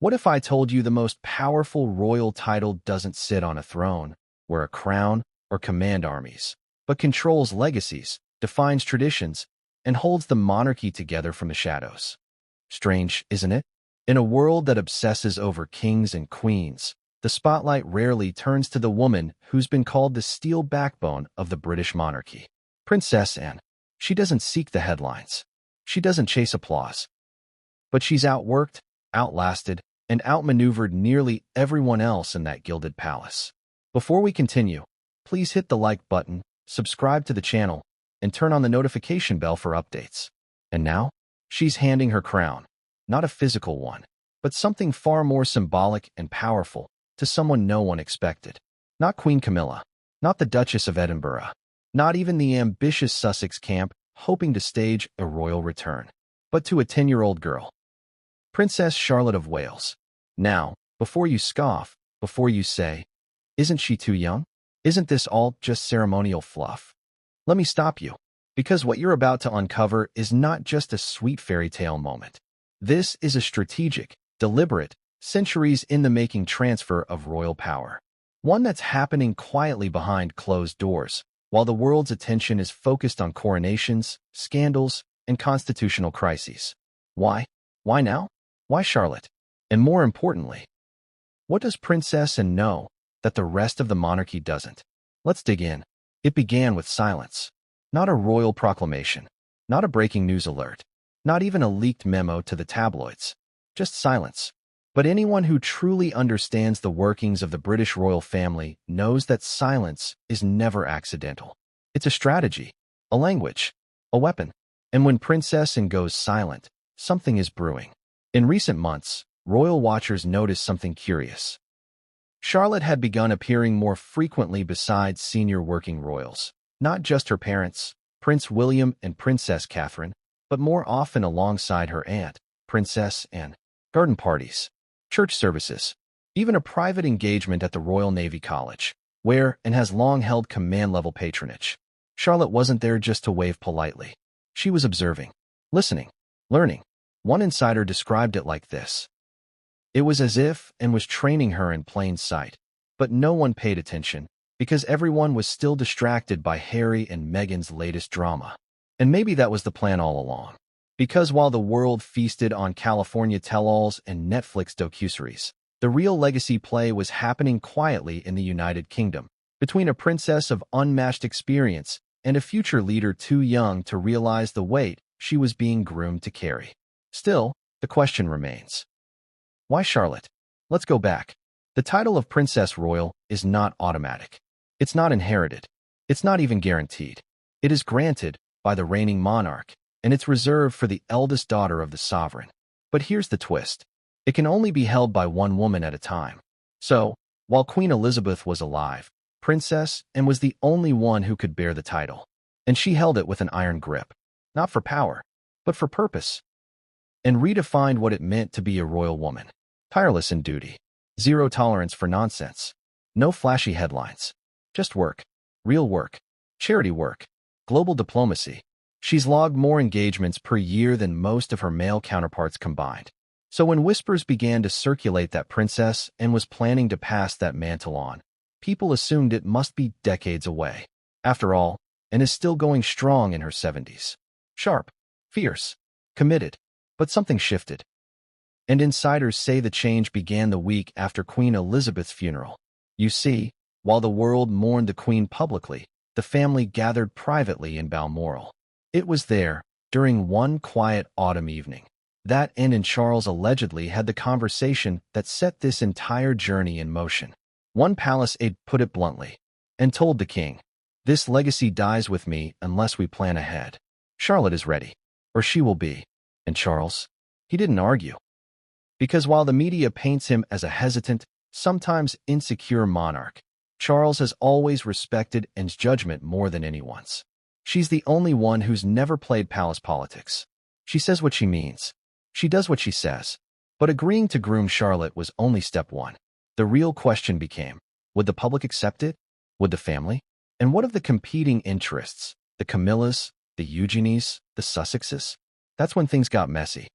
What if I told you the most powerful royal title doesn't sit on a throne, wear a crown, or command armies, but controls legacies, defines traditions, and holds the monarchy together from the shadows? Strange, isn't it? In a world that obsesses over kings and queens, the spotlight rarely turns to the woman who's been called the steel backbone of the British monarchy. Princess Anne. She doesn't seek the headlines. She doesn't chase applause. But she's outworked, outlasted, and outmaneuvered nearly everyone else in that gilded palace. Before we continue, please hit the like button, subscribe to the channel, and turn on the notification bell for updates. And now, she's handing her crown, not a physical one, but something far more symbolic and powerful, to someone no one expected. Not Queen Camilla, not the Duchess of Edinburgh, not even the ambitious Sussex camp hoping to stage a royal return, but to a 10-year-old girl, Princess Charlotte of Wales. Now, before you scoff, before you say, "Isn't she too young? Isn't this all just ceremonial fluff?" let me stop you, because what you're about to uncover is not just a sweet fairy tale moment. This is a strategic, deliberate, centuries-in-the-making transfer of royal power. One that's happening quietly behind closed doors, while the world's attention is focused on coronations, scandals, and constitutional crises. Why? Why now? Why Charlotte? And more importantly, what does Princess Anne know that the rest of the monarchy doesn't? Let's dig in. It began with silence. Not a royal proclamation, not a breaking news alert, not even a leaked memo to the tabloids. Just silence. But anyone who truly understands the workings of the British royal family knows that silence is never accidental. It's a strategy, a language, a weapon. And when Princess Anne goes silent, something is brewing. In recent months, royal watchers noticed something curious. Charlotte had begun appearing more frequently beside senior working royals, not just her parents, Prince William and Princess Catherine, but more often alongside her aunt, Princess Anne. Garden parties, church services, even a private engagement at the Royal Navy College, where Anne has long held command-level patronage. Charlotte wasn't there just to wave politely. She was observing, listening, learning. One insider described it like this. It was as if Anne was training her in plain sight, but no one paid attention, because everyone was still distracted by Harry and Meghan's latest drama. And maybe that was the plan all along. Because while the world feasted on California tell-alls and Netflix docuseries, the real legacy play was happening quietly in the United Kingdom, between a princess of unmatched experience and a future leader too young to realize the weight she was being groomed to carry. Still, the question remains. Why Charlotte? Let's go back. The title of Princess Royal is not automatic. It's not inherited. It's not even guaranteed. It is granted by the reigning monarch, and it's reserved for the eldest daughter of the sovereign. But here's the twist. It can only be held by one woman at a time. So, while Queen Elizabeth was alive, Princess Anne was the only one who could bear the title. And she held it with an iron grip. Not for power, but for purpose. And redefined what it meant to be a royal woman. Tireless in duty. Zero tolerance for nonsense. No flashy headlines. Just work. Real work. Charity work. Global diplomacy. She's logged more engagements per year than most of her male counterparts combined. So when whispers began to circulate that Princess Anne was planning to pass that mantle on, people assumed it must be decades away. After all, Anne is still going strong in her 70s. Sharp, fierce, committed. But something shifted. And insiders say the change began the week after Queen Elizabeth's funeral. You see, while the world mourned the Queen publicly, the family gathered privately in Balmoral. It was there, during one quiet autumn evening, that Anne and Charles allegedly had the conversation that set this entire journey in motion. One palace aide put it bluntly, and told the king, "This legacy dies with me unless we plan ahead. Charlotte is ready, or she will be." And Charles? He didn't argue. Because while the media paints him as a hesitant, sometimes insecure monarch, Charles has always respected Anne's judgment more than anyone's. She's the only one who's never played palace politics. She says what she means. She does what she says. But agreeing to groom Charlotte was only step one. The real question became, would the public accept it? Would the family? And what of the competing interests? The Camillas, the Eugenies, the Sussexes? That's when things got messy.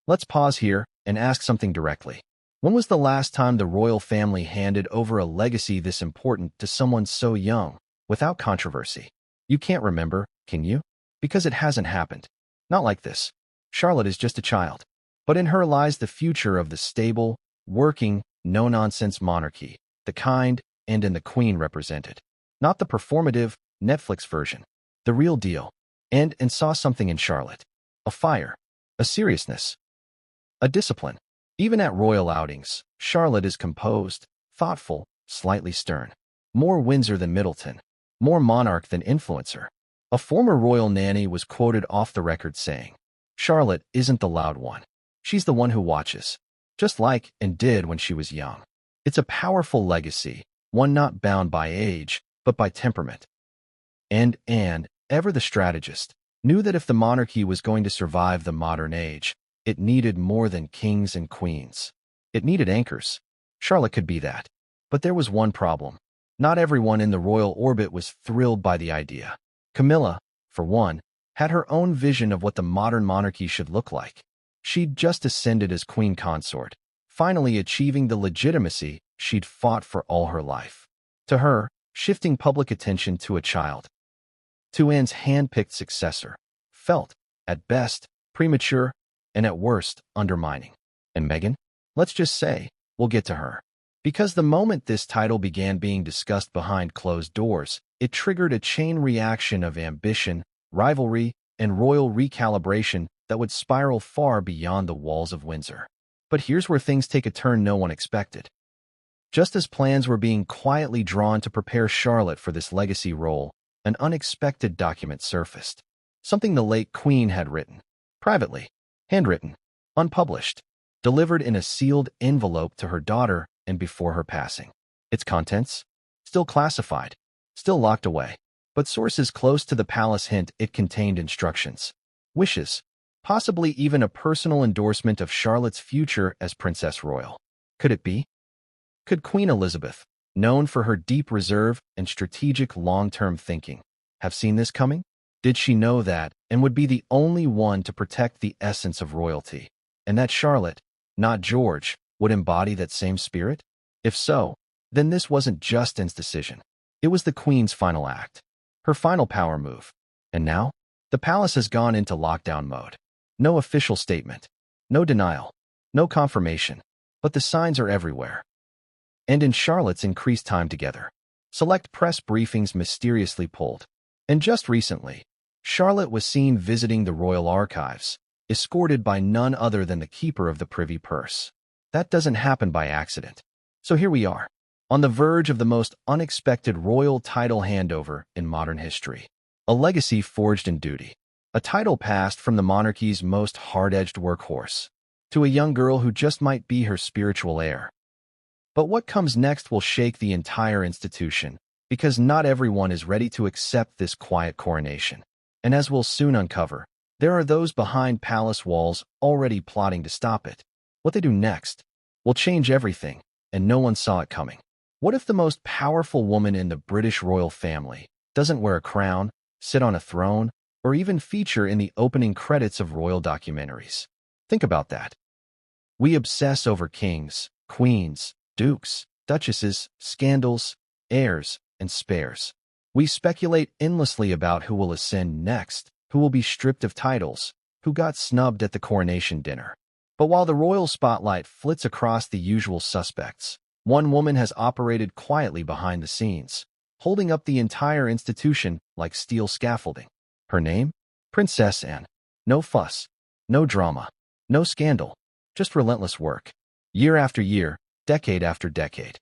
Let's pause here, and ask something directly. When was the last time the royal family handed over a legacy this important to someone so young, without controversy? You can't remember, can you? Because it hasn't happened. Not like this. Charlotte is just a child. But in her lies the future of the stable, working, no-nonsense monarchy, the kind and the Queen represented. Not the performative Netflix version. The real deal. And saw something in Charlotte. A fire. A seriousness. A discipline. Even at royal outings, Charlotte is composed, thoughtful, slightly stern. More Windsor than Middleton. More monarch than influencer. A former royal nanny was quoted off the record saying, "Charlotte isn't the loud one. She's the one who watches." Just like and did when she was young. It's a powerful legacy, one not bound by age, but by temperament. And Anne, ever the strategist, knew that if the monarchy was going to survive the modern age, it needed more than kings and queens. It needed anchors. Charlotte could be that. But there was one problem. Not everyone in the royal orbit was thrilled by the idea. Camilla, for one, had her own vision of what the modern monarchy should look like. She'd just ascended as queen consort, finally achieving the legitimacy she'd fought for all her life. To her, shifting public attention to a child, to Anne's hand-picked successor, felt, at best, premature, and at worst, undermining. And Meghan? Let's just say, we'll get to her. Because the moment this title began being discussed behind closed doors, it triggered a chain reaction of ambition, rivalry, and royal recalibration that would spiral far beyond the walls of Windsor. But here's where things take a turn no one expected. Just as plans were being quietly drawn to prepare Charlotte for this legacy role, an unexpected document surfaced. Something the late Queen had written. Privately. Handwritten. Unpublished. Delivered in a sealed envelope to her daughter and before her passing. Its contents? Still classified. Still locked away. But sources close to the palace hint it contained instructions. Wishes. Possibly even a personal endorsement of Charlotte's future as Princess Royal. Could it be? Could Queen Elizabeth, known for her deep reserve and strategic long-term thinking, have seen this coming? Did she know that, and would be the only one to protect the essence of royalty, and that Charlotte, not George, would embody that same spirit? If so, then this wasn't just Anne's decision. It was the Queen's final act, her final power move. And now, the palace has gone into lockdown mode. No official statement, no denial, no confirmation, but the signs are everywhere. And in Charlotte's increased time together, select press briefings mysteriously pulled. And just recently, Charlotte was seen visiting the royal archives, escorted by none other than the keeper of the privy purse. That doesn't happen by accident. So here we are, on the verge of the most unexpected royal title handover in modern history. A legacy forged in duty. A title passed from the monarchy's most hard-edged workhorse to a young girl who just might be her spiritual heir. But what comes next will shake the entire institution, because not everyone is ready to accept this quiet coronation. And as we'll soon uncover, there are those behind palace walls already plotting to stop it. What they do next will change everything, and no one saw it coming. What if the most powerful woman in the British royal family doesn't wear a crown, sit on a throne, or even feature in the opening credits of royal documentaries? Think about that. We obsess over kings, queens, dukes, duchesses, scandals, heirs, and spares. We speculate endlessly about who will ascend next, who will be stripped of titles, who got snubbed at the coronation dinner. But while the royal spotlight flits across the usual suspects, one woman has operated quietly behind the scenes, holding up the entire institution like steel scaffolding. Her name? Princess Anne. No fuss, no drama, no scandal, just relentless work. Year after year, decade after decade.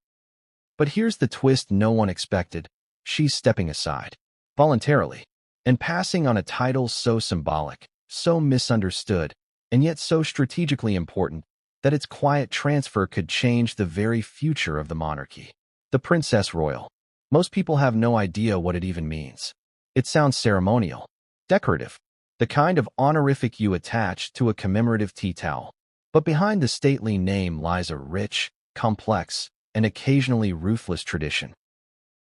But here's the twist no one expected. She's stepping aside, voluntarily, and passing on a title so symbolic, so misunderstood, and yet so strategically important that its quiet transfer could change the very future of the monarchy. The Princess Royal. Most people have no idea what it even means. It sounds ceremonial, decorative, the kind of honorific you attach to a commemorative tea towel. But behind the stately name lies a rich, complex, and occasionally ruthless tradition.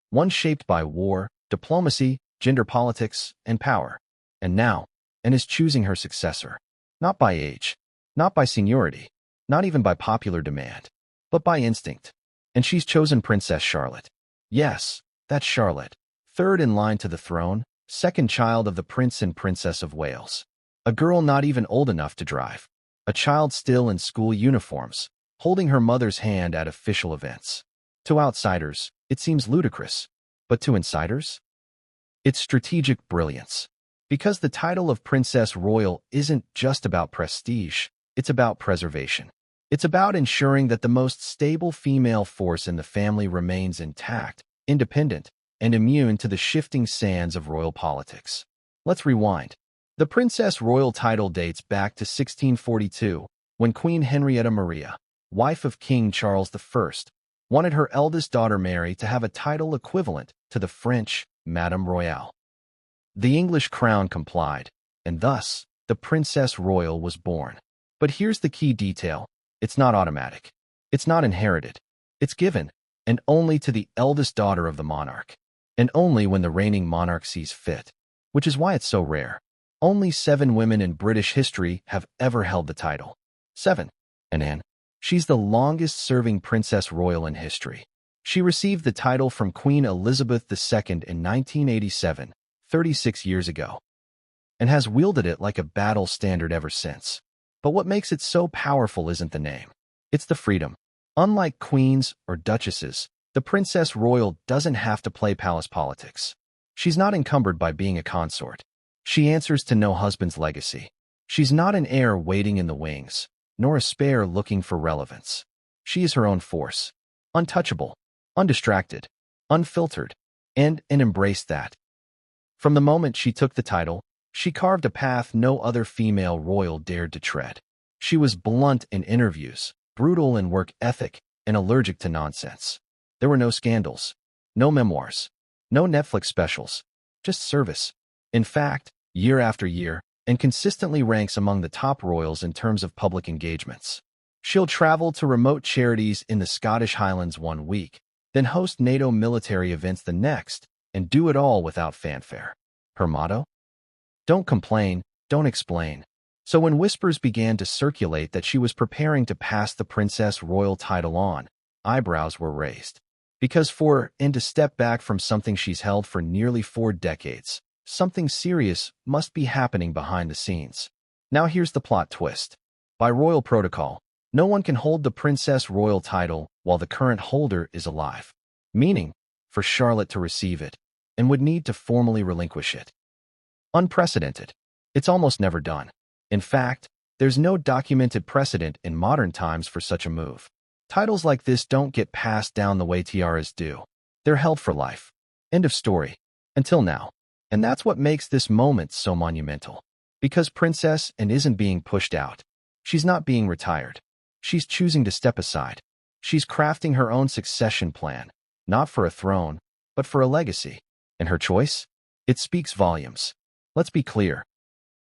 One shaped by war, diplomacy, gender politics, and power. And now, Anne is choosing her successor. Not by age, not by seniority, not even by popular demand, but by instinct. And she's chosen Princess Charlotte. Yes, that's Charlotte, third in line to the throne, second child of the Prince and Princess of Wales. A girl not even old enough to drive. A child still in school uniforms, holding her mother's hand at official events. To outsiders, it seems ludicrous. But to insiders? It's strategic brilliance. Because the title of Princess Royal isn't just about prestige, it's about preservation. It's about ensuring that the most stable female force in the family remains intact, independent, and immune to the shifting sands of royal politics. Let's rewind. The Princess Royal title dates back to 1642, when Queen Henrietta Maria, wife of King Charles I, wanted her eldest daughter Mary to have a title equivalent to the French Madame Royale. The English crown complied, and thus, the Princess Royal was born. But here's the key detail. It's not automatic. It's not inherited. It's given, and only to the eldest daughter of the monarch, and only when the reigning monarch sees fit, which is why it's so rare. Only 7 women in British history have ever held the title. 7. And Anne. She's the longest-serving Princess Royal in history. She received the title from Queen Elizabeth II in 1987, 36 years ago, and has wielded it like a battle standard ever since. But what makes it so powerful isn't the name. It's the freedom. Unlike queens or duchesses, the Princess Royal doesn't have to play palace politics. She's not encumbered by being a consort. She answers to no husband's legacy. She's not an heir waiting in the wings, nor a spare looking for relevance. She is her own force, untouchable, undistracted, unfiltered, and embraced that. From the moment she took the title, she carved a path no other female royal dared to tread. She was blunt in interviews, brutal in work ethic, and allergic to nonsense. There were no scandals, no memoirs, no Netflix specials, just service. In fact, year after year, and consistently ranks among the top royals in terms of public engagements. She'll travel to remote charities in the Scottish Highlands one week, then host NATO military events the next, and do it all without fanfare. Her motto? Don't complain, don't explain. So when whispers began to circulate that she was preparing to pass the Princess Royal title on, eyebrows were raised. Because and to step back from something she's held for nearly 4 decades, something serious must be happening behind the scenes. Now here's the plot twist. By royal protocol, no one can hold the Princess Royal title while the current holder is alive, meaning for Charlotte to receive it, and would need to formally relinquish it. Unprecedented. It's almost never done. In fact, there's no documented precedent in modern times for such a move. Titles like this don't get passed down the way tiaras do. They're held for life. End of story. Until now. And that's what makes this moment so monumental. Because Princess Anne isn't being pushed out. She's not being retired. She's choosing to step aside. She's crafting her own succession plan, not for a throne, but for a legacy. And her choice? It speaks volumes. Let's be clear.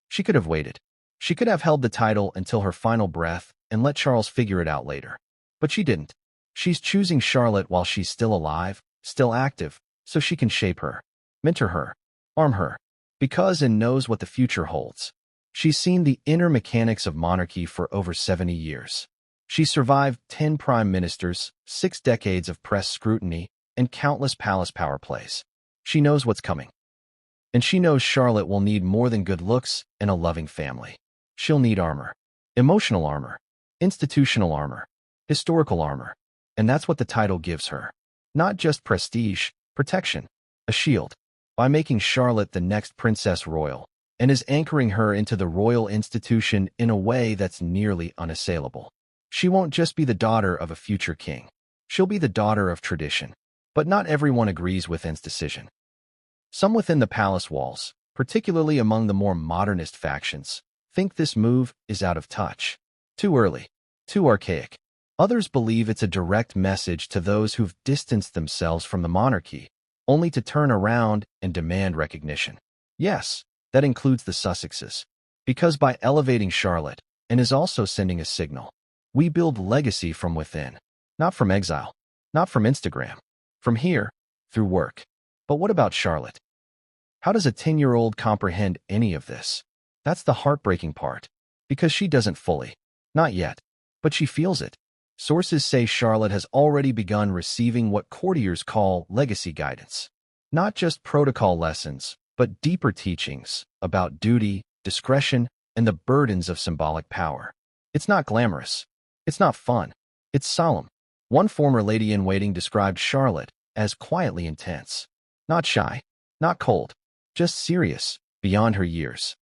She could have waited. She could have held the title until her final breath and let Charles figure it out later. But she didn't. She's choosing Charlotte while she's still alive, still active, so she can shape her, mentor her, arm her, because Anne knows what the future holds. She's seen the inner mechanics of monarchy for over 70 years. She survived 10 prime ministers, 6 decades of press scrutiny, and countless palace power plays. She knows what's coming. And she knows Charlotte will need more than good looks and a loving family. She'll need armor. Emotional armor. Institutional armor. Historical armor. And that's what the title gives her. Not just prestige, protection. A shield. By making Charlotte the next Princess Royal, and is anchoring her into the royal institution in a way that's nearly unassailable. She won't just be the daughter of a future king. She'll be the daughter of tradition. But not everyone agrees with Anne's decision. Some within the palace walls, particularly among the more modernist factions, think this move is out of touch. Too early. Too archaic. Others believe it's a direct message to those who've distanced themselves from the monarchy, only to turn around and demand recognition. Yes, that includes the Sussexes. Because by elevating Charlotte, Anne is also sending a signal. We build legacy from within, not from exile, not from Instagram, from here, through work. But what about Charlotte? How does a 10-year-old comprehend any of this? That's the heartbreaking part. Because she doesn't fully. Not yet. but she feels it. Sources say Charlotte has already begun receiving what courtiers call legacy guidance. Not just protocol lessons, but deeper teachings about duty, discretion, and the burdens of symbolic power. It's not glamorous. It's not fun. It's solemn. One former lady-in-waiting described Charlotte as quietly intense. Not shy, not cold, just serious, beyond her years.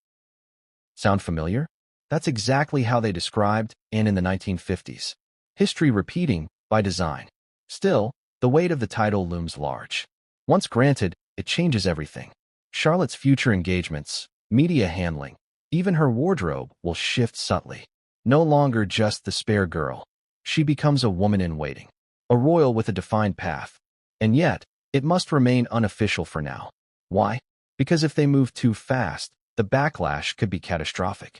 Sound familiar? That's exactly how they described Anne in the 1950s. History repeating by design. Still, the weight of the title looms large. Once granted, it changes everything. Charlotte's future engagements, media handling, even her wardrobe will shift subtly. No longer just the spare girl. She becomes a woman in waiting, a royal with a defined path. And yet, it must remain unofficial for now. Why? Because if they move too fast, the backlash could be catastrophic.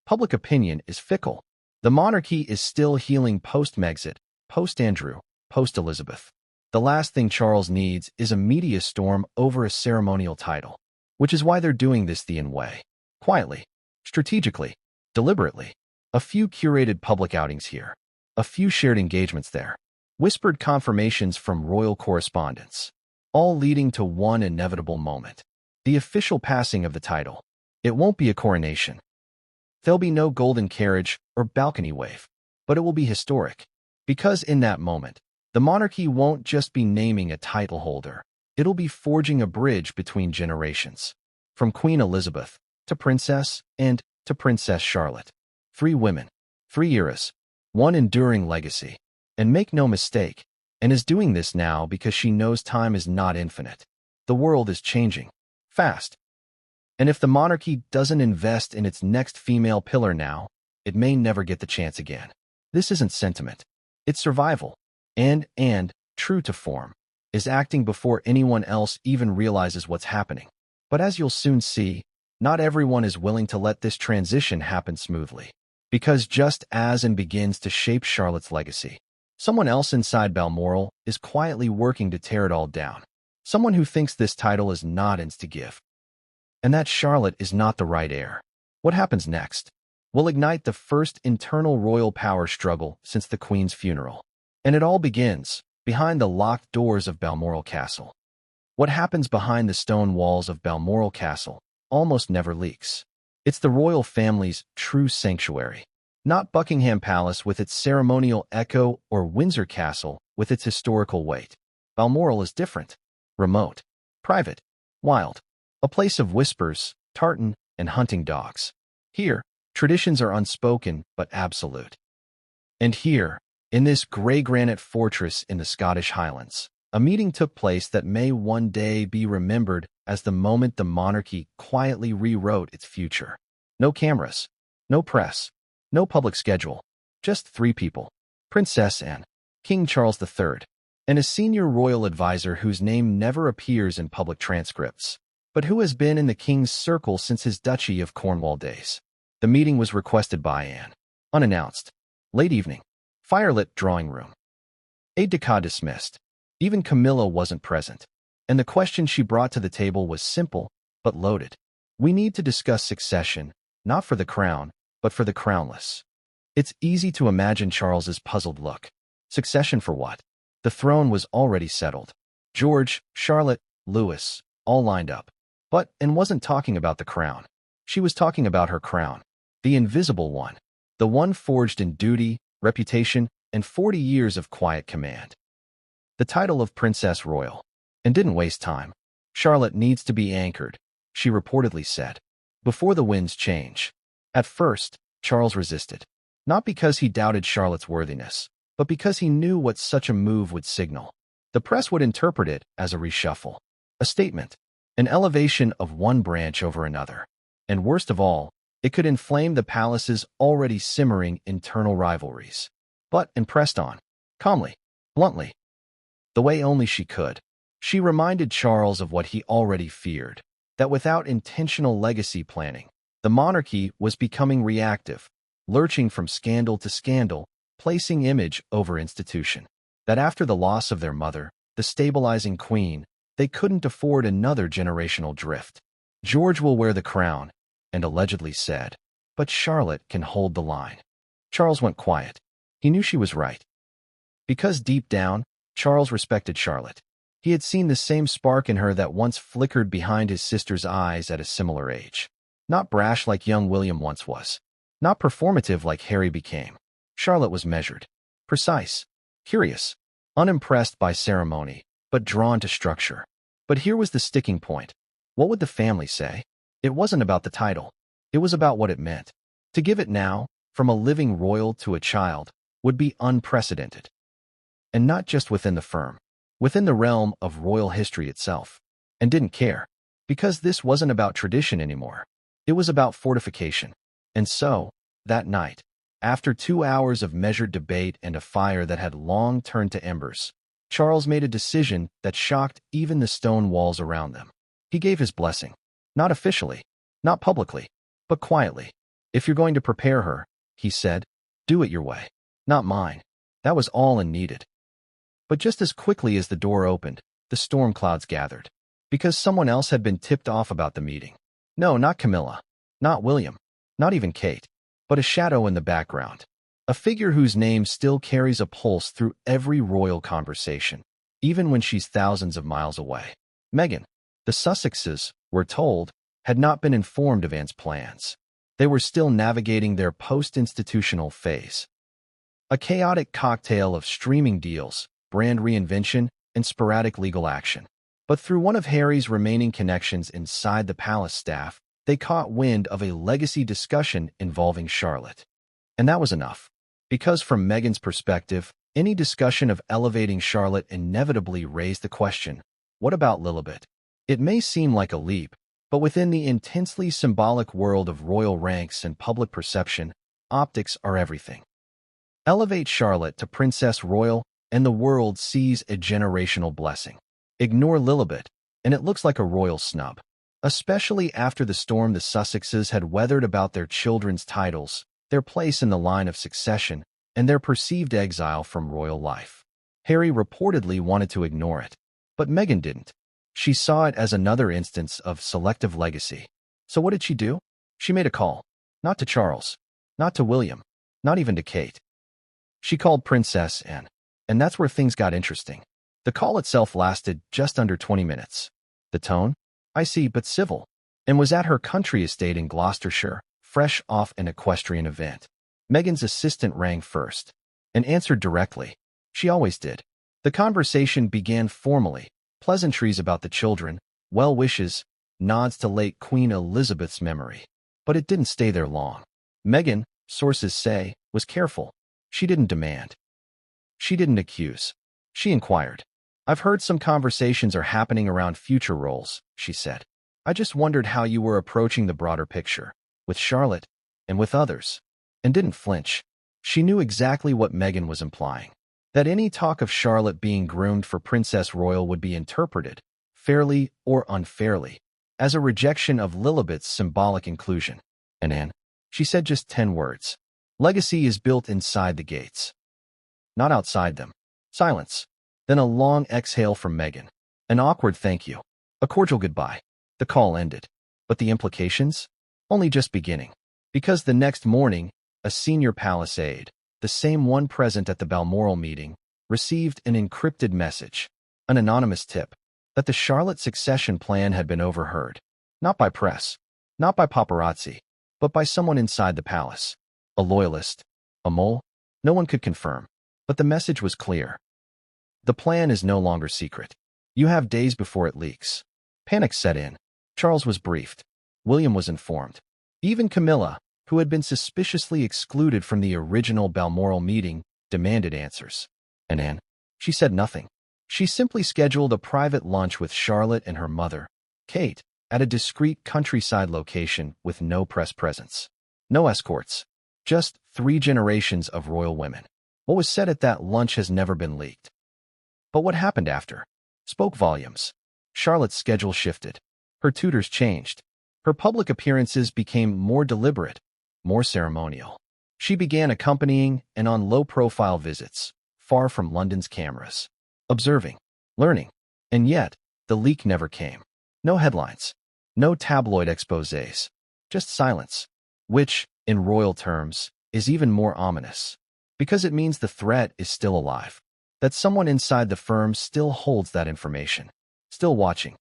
Public opinion is fickle. The monarchy is still healing post-Megxit, post-Andrew, post-Elizabeth. The last thing Charles needs is a media storm over a ceremonial title, which is why they're doing this the way. Quietly, strategically, deliberately. A few curated public outings here, a few shared engagements there, whispered confirmations from royal correspondence, all leading to one inevitable moment. The official passing of the title. It won't be a coronation. There'll be no golden carriage or balcony wave, but it will be historic. Because in that moment, the monarchy won't just be naming a title holder. It'll be forging a bridge between generations. From Queen Elizabeth to Princess and to Princess Charlotte. 3 women, 3 eras, one enduring legacy. And make no mistake, Anne is doing this now because she knows time is not infinite. The world is changing. Fast. And if the monarchy doesn't invest in its next female pillar now, it may never get the chance again. This isn't sentiment. It's survival. And, true to form, is acting before anyone else even realizes what's happening. But as you'll soon see, not everyone is willing to let this transition happen smoothly. Because just as Anne begins to shape Charlotte's legacy, someone else inside Balmoral is quietly working to tear it all down. Someone who thinks this title is not Anne's to give. And that Charlotte is not the right heir. What happens next? Will ignite the first internal royal power struggle since the Queen's funeral. And it all begins behind the locked doors of Balmoral Castle. What happens behind the stone walls of Balmoral Castle almost never leaks. It's the royal family's true sanctuary. Not Buckingham Palace with its ceremonial echo or Windsor Castle with its historical weight. Balmoral is different. Remote. Private. Wild. A place of whispers, tartan, and hunting dogs. Here, traditions are unspoken but absolute. And here, in this gray granite fortress in the Scottish Highlands, a meeting took place that may one day be remembered as the moment the monarchy quietly rewrote its future. No cameras, no press, no public schedule, just 3 people, Princess Anne, King Charles III, and a senior royal advisor whose name never appears in public transcripts, but who has been in the king's circle since his Duchy of Cornwall days. The meeting was requested by Anne. Unannounced. Late evening. Firelit drawing room. Aide-de-camp dismissed. Even Camilla wasn't present. And the question she brought to the table was simple, but loaded. We need to discuss succession, not for the crown, but for the crownless. It's easy to imagine Charles's puzzled look. Succession for what? The throne was already settled. George, Charlotte, Louis, all lined up. But Anne wasn't talking about the crown. She was talking about her crown. The invisible one. The one forged in duty, reputation, and 40 years of quiet command. The title of Princess Royal. And didn't waste time. Charlotte needs to be anchored, she reportedly said, before the winds change. At first, Charles resisted. Not because he doubted Charlotte's worthiness, but because he knew what such a move would signal. The press would interpret it as a reshuffle, a statement, an elevation of one branch over another. And worst of all, it could inflame the palace's already simmering internal rivalries. But Anne pressed on, calmly, bluntly, the way only she could. She reminded Charles of what he already feared, that without intentional legacy planning, the monarchy was becoming reactive, lurching from scandal to scandal, placing image over institution. That after the loss of their mother, the stabilizing queen, they couldn't afford another generational drift. George will wear the crown, and allegedly said, but Charlotte can hold the line. Charles went quiet. He knew she was right. Because deep down, Charles respected Charlotte. He had seen the same spark in her that once flickered behind his sister's eyes at a similar age. Not brash like young William once was. Not performative like Harry became. Charlotte was measured, precise, curious, unimpressed by ceremony, but drawn to structure. But here was the sticking point. What would the family say? It wasn't about the title. It was about what it meant. To give it now, from a living royal to a child, would be unprecedented. And not just within the firm, within the realm of royal history itself. And didn't care, because this wasn't about tradition anymore. It was about fortification. And so, that night, after 2 hours of measured debate and a fire that had long turned to embers, Charles made a decision that shocked even the stone walls around them. He gave his blessing. Not officially, not publicly, but quietly. If you're going to prepare her, he said, do it your way, not mine. That was all and needed. But just as quickly as the door opened, the storm clouds gathered. Because someone else had been tipped off about the meeting. No, not Camilla. Not William. Not even Kate. But a shadow in the background. A figure whose name still carries a pulse through every royal conversation, even when she's thousands of miles away. Meghan. The Sussexes, we're told, had not been informed of Anne's plans. They were still navigating their post-institutional phase. A chaotic cocktail of streaming deals, brand reinvention, and sporadic legal action. But through one of Harry's remaining connections inside the palace staff, they caught wind of a legacy discussion involving Charlotte. And that was enough. Because from Meghan's perspective, any discussion of elevating Charlotte inevitably raised the question, what about Lilibet? It may seem like a leap, but within the intensely symbolic world of royal ranks and public perception, optics are everything. Elevate Charlotte to Princess Royal, and the world sees a generational blessing. Ignore Lilibet, and it looks like a royal snub. Especially after the storm the Sussexes had weathered about their children's titles, their place in the line of succession, and their perceived exile from royal life. Harry reportedly wanted to ignore it, but Meghan didn't. She saw it as another instance of selective legacy. So what did she do? She made a call. Not to Charles. Not to William. Not even to Kate. She called Princess Anne. And that's where things got interesting. The call itself lasted just under 20 minutes. The tone? Icy but civil. And was at her country estate in Gloucestershire, fresh off an equestrian event. Meghan's assistant rang first. And answered directly. She always did. The conversation began formally. Pleasantries about the children, well wishes, nods to late Queen Elizabeth's memory. But it didn't stay there long. Meghan, sources say, was careful. She didn't demand. She didn't accuse. She inquired. I've heard some conversations are happening around future roles, she said. I just wondered how you were approaching the broader picture, with Charlotte, and with others. And didn't flinch. She knew exactly what Meghan was implying. That any talk of Charlotte being groomed for Princess Royal would be interpreted, fairly or unfairly, as a rejection of Lilibet's symbolic inclusion. And Anne, she said just 10 words. Legacy is built inside the gates. Not outside them. Silence. Then a long exhale from Meghan. An awkward thank you. A cordial goodbye. The call ended. But the implications? Only just beginning. Because the next morning, a senior palace aide, the same one present at the Balmoral meeting, received an encrypted message, an anonymous tip, that the Charlotte succession plan had been overheard. Not by press, not by paparazzi, but by someone inside the palace. A loyalist, a mole? No one could confirm. But the message was clear. The plan is no longer secret. You have days before it leaks. Panic set in. Charles was briefed. William was informed. Even Camilla, who had been suspiciously excluded from the original Balmoral meeting, demanded answers. And Anne? She said nothing. She simply scheduled a private lunch with Charlotte and her mother, Kate, at a discreet countryside location with no press presence. No escorts. Just 3 generations of royal women. What was said at that lunch has never been leaked. But what happened after? Spoke volumes. Charlotte's schedule shifted. Her tutors changed. Her public appearances became more deliberate, more ceremonial. She began accompanying and on low-profile visits, far from London's cameras. Observing, learning, and yet, the leak never came. No headlines, no tabloid exposés, just silence, which, in royal terms, is even more ominous, because it means the threat is still alive, that someone inside the firm still holds that information, still watching,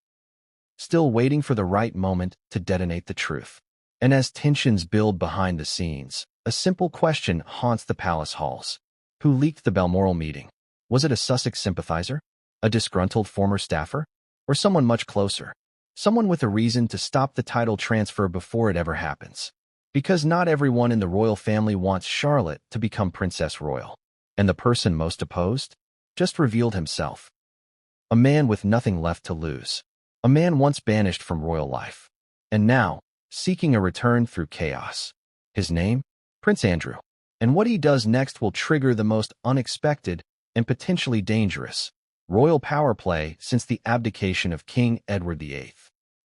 still waiting for the right moment to detonate the truth. And as tensions build behind the scenes, a simple question haunts the palace halls. Who leaked the Balmoral meeting? Was it a Sussex sympathizer? A disgruntled former staffer? Or someone much closer? Someone with a reason to stop the title transfer before it ever happens. Because not everyone in the royal family wants Charlotte to become Princess Royal. And the person most opposed just revealed himself. A man with nothing left to lose. A man once banished from royal life. And now, seeking a return through chaos. His name? Prince Andrew. And what he does next will trigger the most unexpected and potentially dangerous royal power play since the abdication of King Edward VIII.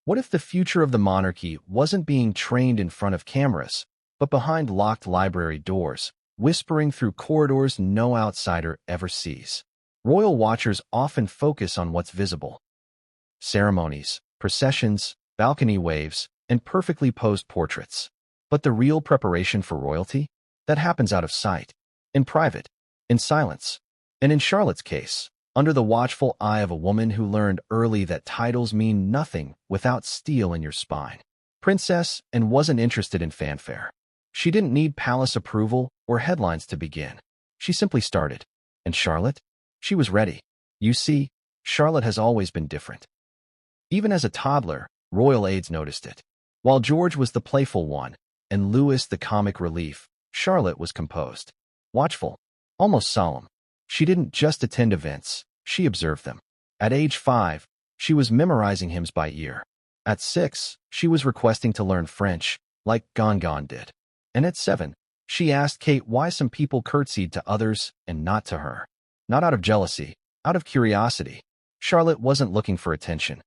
What if the future of the monarchy wasn't being trained in front of cameras, but behind locked library doors, whispering through corridors no outsider ever sees? Royal watchers often focus on what's visible. Ceremonies, processions, balcony waves, and perfectly posed portraits. But the real preparation for royalty? That happens out of sight, in private, in silence, and in Charlotte's case, under the watchful eye of a woman who learned early that titles mean nothing without steel in your spine. Princess and wasn't interested in fanfare. She didn't need palace approval or headlines to begin. She simply started. And Charlotte? She was ready. You see, Charlotte has always been different. Even as a toddler, royal aides noticed it. While George was the playful one, and Louis the comic relief, Charlotte was composed, watchful, almost solemn. She didn't just attend events, she observed them. At age 5, she was memorizing hymns by ear. At 6, she was requesting to learn French, like Gongon did. And at 7, she asked Kate why some people curtsied to others and not to her. Not out of jealousy, out of curiosity. Charlotte wasn't looking for attention.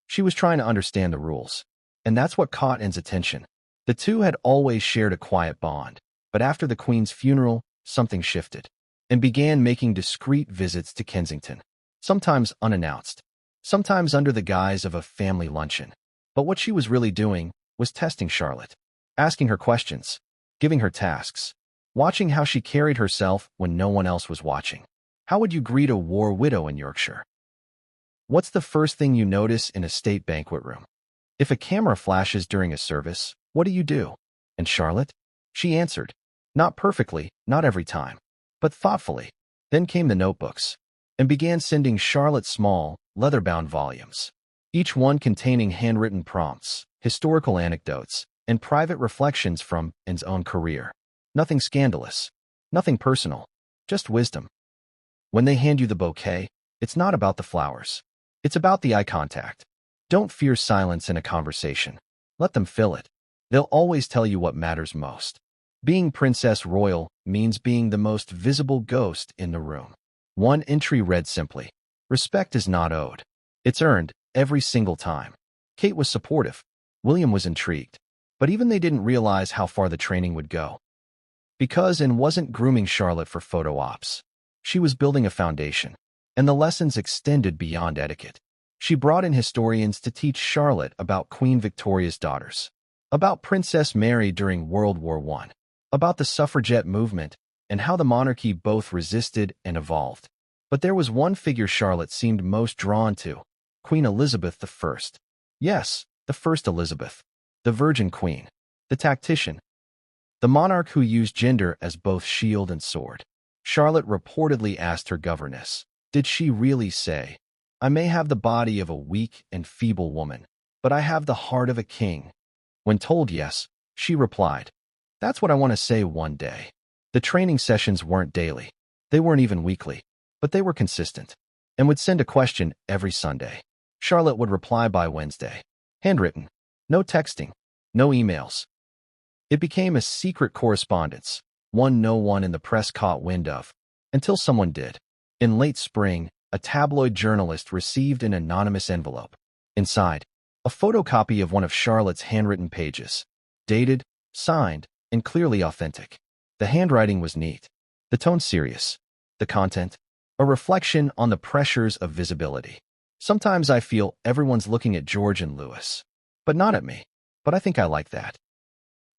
She was trying to understand the rules. And that's what caught Anne's attention. The two had always shared a quiet bond, but after the Queen's funeral, something shifted, and began making discreet visits to Kensington, sometimes unannounced, sometimes under the guise of a family luncheon. But what she was really doing was testing Charlotte, asking her questions, giving her tasks, watching how she carried herself when no one else was watching. How would you greet a war widow in Yorkshire? What's the first thing you notice in a state banquet room? If a camera flashes during a service, what do you do? And Charlotte? She answered. Not perfectly, not every time, but thoughtfully. Then came the notebooks, and began sending Charlotte small, leather-bound volumes, each one containing handwritten prompts, historical anecdotes, and private reflections from Anne's own career. Nothing scandalous, nothing personal, just wisdom. When they hand you the bouquet, it's not about the flowers. It's about the eye contact. Don't fear silence in a conversation. Let them fill it. They'll always tell you what matters most. Being Princess Royal means being the most visible ghost in the room. One entry read simply, "Respect is not owed. It's earned every single time." Kate was supportive. William was intrigued. But even they didn't realize how far the training would go. Because Anne wasn't grooming Charlotte for photo ops. She was building a foundation. And the lessons extended beyond etiquette. She brought in historians to teach Charlotte about Queen Victoria's daughters, about Princess Mary during World War I, about the suffragette movement, and how the monarchy both resisted and evolved. But there was one figure Charlotte seemed most drawn to, Queen Elizabeth I. Yes, the first Elizabeth, the Virgin Queen, the tactician, the monarch who used gender as both shield and sword. Charlotte reportedly asked her governess, did she really say, "I may have the body of a weak and feeble woman, but I have the heart of a king"? When told yes, she replied, "That's what I want to say one day." The training sessions weren't daily. They weren't even weekly, but they were consistent, and would send a question every Sunday. Charlotte would reply by Wednesday. Handwritten. No texting. No emails. It became a secret correspondence, one no one in the press caught wind of, until someone did. In late spring, a tabloid journalist received an anonymous envelope. Inside, a photocopy of one of Charlotte's handwritten pages, dated, signed, and clearly authentic. The handwriting was neat, the tone serious, the content, a reflection on the pressures of visibility. Sometimes I feel everyone's looking at George and Louis, but not at me. But I think I like that.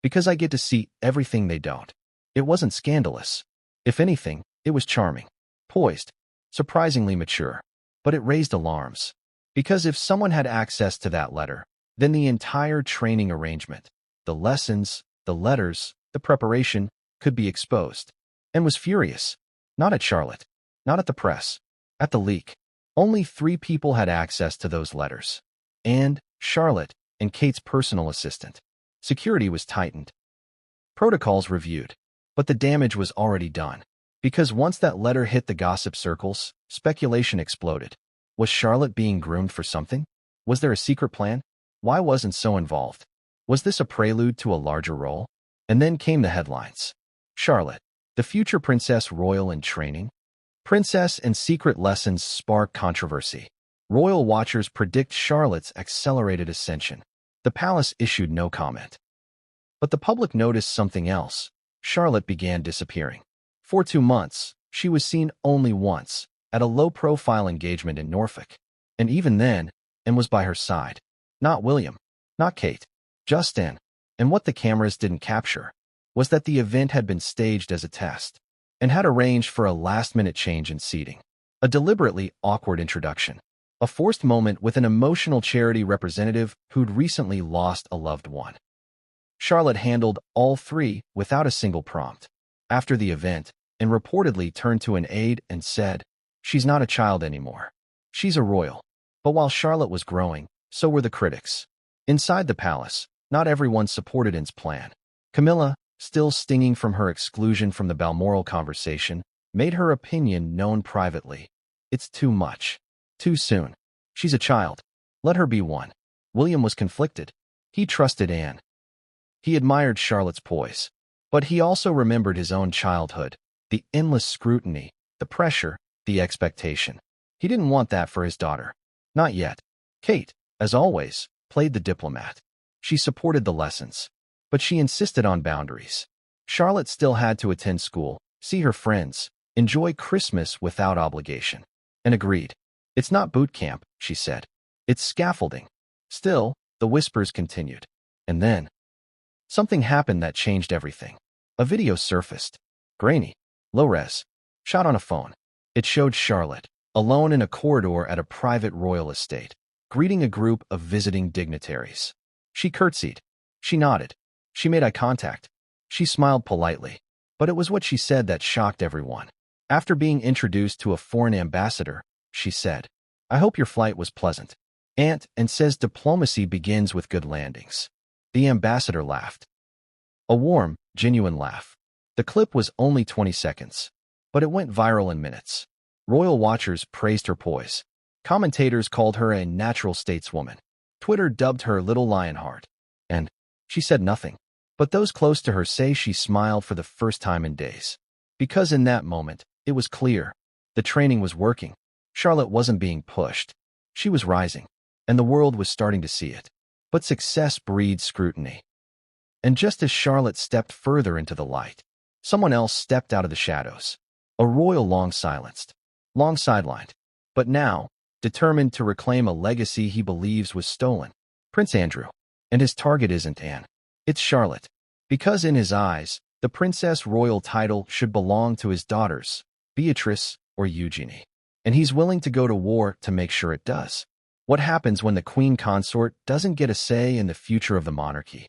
Because I get to see everything they don't. It wasn't scandalous. If anything, it was charming, poised, surprisingly mature. But it raised alarms. Because if someone had access to that letter, then the entire training arrangement, the lessons, the letters, the preparation, could be exposed. And was furious. Not at Charlotte. Not at the press. At the leak. Only 3 people had access to those letters. And Charlotte and Kate's personal assistant. Security was tightened. Protocols reviewed. But the damage was already done. Because once that letter hit the gossip circles, speculation exploded. Was Charlotte being groomed for something? Was there a secret plan? Why wasn't so involved? Was this a prelude to a larger role? And then came the headlines. Charlotte, the future princess royal in training? Princess and secret lessons spark controversy. Royal watchers predict Charlotte's accelerated ascension. The palace issued no comment. But the public noticed something else. Charlotte began disappearing. For 2 months, she was seen only once, at a low-profile engagement in Norfolk. And even then, Anne was by her side. Not William, not Kate, just Anne. And what the cameras didn't capture was that the event had been staged as a test and had arranged for a last-minute change in seating. A deliberately awkward introduction. A forced moment with an emotional charity representative who'd recently lost a loved one. Charlotte handled all 3 without a single prompt. After the event, Anne reportedly turned to an aide and said, "She's not a child anymore. She's a royal." But while Charlotte was growing, so were the critics. Inside the palace, not everyone supported Anne's plan. Camilla, still stinging from her exclusion from the Balmoral conversation, made her opinion known privately. It's too much. Too soon. She's a child. Let her be one. William was conflicted. He trusted Anne. He admired Charlotte's poise. But he also remembered his own childhood, the endless scrutiny, the pressure, the expectation. He didn't want that for his daughter. Not yet. Kate, as always, played the diplomat. She supported the lessons. But she insisted on boundaries. Charlotte still had to attend school, see her friends, enjoy Christmas without obligation. And agreed. "It's not boot camp," she said. "It's scaffolding." Still, the whispers continued. And then, something happened that changed everything. A video surfaced. Grainy, low-res, shot on a phone. It showed Charlotte, alone in a corridor at a private royal estate, greeting a group of visiting dignitaries. She curtsied. She nodded. She made eye contact. She smiled politely. But it was what she said that shocked everyone. After being introduced to a foreign ambassador, she said, "I hope your flight was pleasant." And says diplomacy begins with good landings. The ambassador laughed. A warm, genuine laugh. The clip was only 20 seconds, but it went viral in minutes. Royal watchers praised her poise. Commentators called her a natural stateswoman. Twitter dubbed her Little Lionheart. And she said nothing. But those close to her say she smiled for the first time in days. Because in that moment, it was clear. The training was working. Charlotte wasn't being pushed. She was rising. And the world was starting to see it. But success breeds scrutiny. And just as Charlotte stepped further into the light, someone else stepped out of the shadows. A royal long silenced. Long sidelined. But now, determined to reclaim a legacy he believes was stolen. Prince Andrew. And his target isn't Anne. It's Charlotte. Because in his eyes, the princess royal title should belong to his daughters, Beatrice or Eugenie. And he's willing to go to war to make sure it does. What happens when the queen consort doesn't get a say in the future of the monarchy?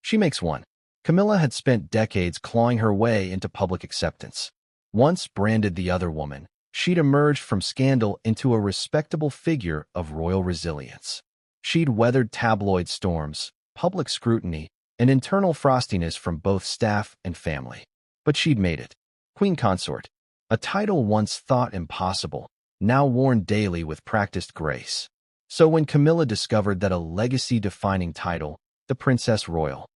She makes one. Camilla had spent decades clawing her way into public acceptance. Once branded the other woman, she'd emerged from scandal into a respectable figure of royal resilience. She'd weathered tabloid storms, public scrutiny, and internal frostiness from both staff and family. But she'd made it. Queen consort. A title once thought impossible, now worn daily with practiced grace. So when Camilla discovered that a legacy-defining title, the Princess Royal,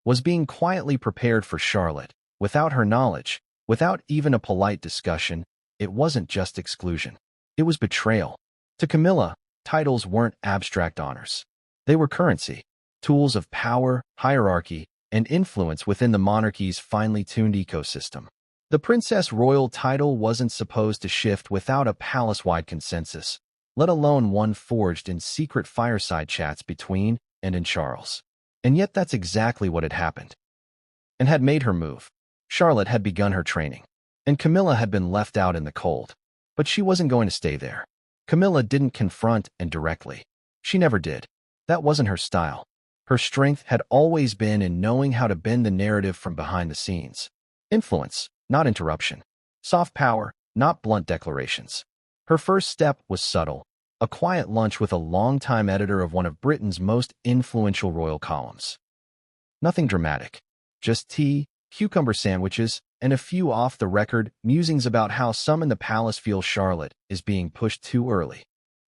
was being quietly prepared for Charlotte, without her knowledge, without even a polite discussion, it wasn't just exclusion. It was betrayal. To Camilla, titles weren't abstract honors. They were currency, tools of power, hierarchy, and influence within the monarchy's finely tuned ecosystem. The Princess Royal title wasn't supposed to shift without a palace-wide consensus, let alone one forged in secret fireside chats between Anne and Charles. And yet that's exactly what had happened. And had made her move. Charlotte had begun her training, and Camilla had been left out in the cold. But she wasn't going to stay there. Camilla didn't confront and directly. She never did. That wasn't her style. Her strength had always been in knowing how to bend the narrative from behind the scenes. Influence, not interruption. Soft power, not blunt declarations. Her first step was subtle, a quiet lunch with a longtime editor of one of Britain's most influential royal columns. Nothing dramatic. Just tea, cucumber sandwiches, and a few off-the-record musings about how some in the palace feel Charlotte is being pushed too early.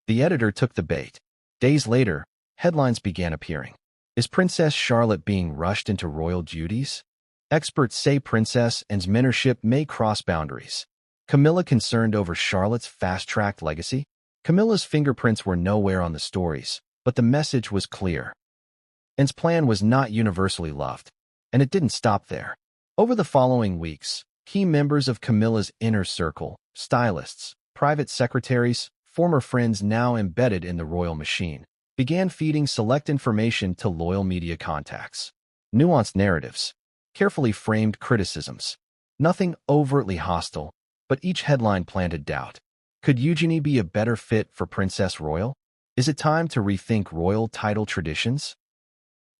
The editor took the bait. Days later, headlines began appearing. Is Princess Charlotte being rushed into royal duties? Experts say Princess Anne's mentorship may cross boundaries. Camilla concerned over Charlotte's fast-tracked legacy? Camilla's fingerprints were nowhere on the stories, but the message was clear. Anne's plan was not universally loved, and it didn't stop there. Over the following weeks, key members of Camilla's inner circle, stylists, private secretaries, former friends now embedded in the royal machine, began feeding select information to loyal media contacts. Nuanced narratives, carefully framed criticisms, nothing overtly hostile, but each headline planted doubt. Could Eugenie be a better fit for Princess Royal? Is it time to rethink royal title traditions?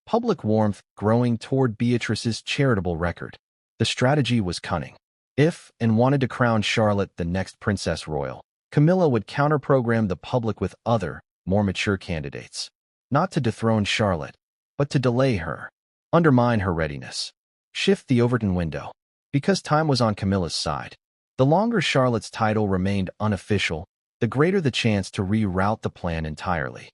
Public warmth growing toward Beatrice's charitable record. The strategy was cunning. If Anne wanted to crown Charlotte the next Princess Royal, Camilla would counter-program the public with other, more mature candidates. Not to dethrone Charlotte, but to delay her, undermine her readiness, shift the Overton window. Because time was on Camilla's side. The longer Charlotte's title remained unofficial, the greater the chance to reroute the plan entirely.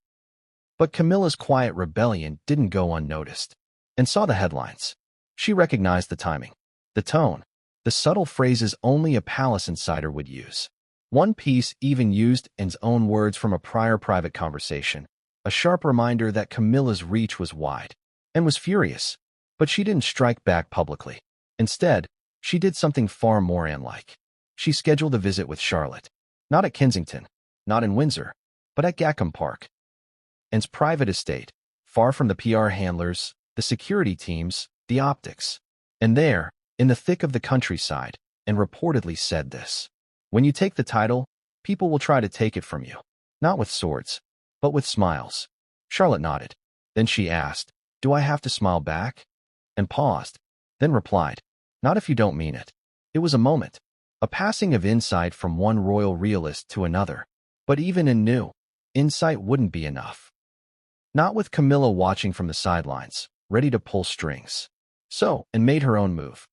But Camilla's quiet rebellion didn't go unnoticed, and saw the headlines. She recognized the timing, the tone, the subtle phrases only a palace insider would use. One piece even used Anne's own words from a prior private conversation, a sharp reminder that Camilla's reach was wide. Anne was furious, but she didn't strike back publicly. Instead, she did something far more Anne-like. She scheduled a visit with Charlotte, not at Kensington, not in Windsor, but at Gackham Park. Anne's private estate, far from the PR handlers, the security teams, the optics. And there, in the thick of the countryside, Anne reportedly said this: "When you take the title, people will try to take it from you. Not with swords, but with smiles." Charlotte nodded. Then she asked, "Do I have to smile back?" And paused, then replied, "Not if you don't mean it." It was a moment, a passing of insight from one royal realist to another. But even in new, insight wouldn't be enough. Not with Camilla watching from the sidelines, ready to pull strings. So, Anne made her own move.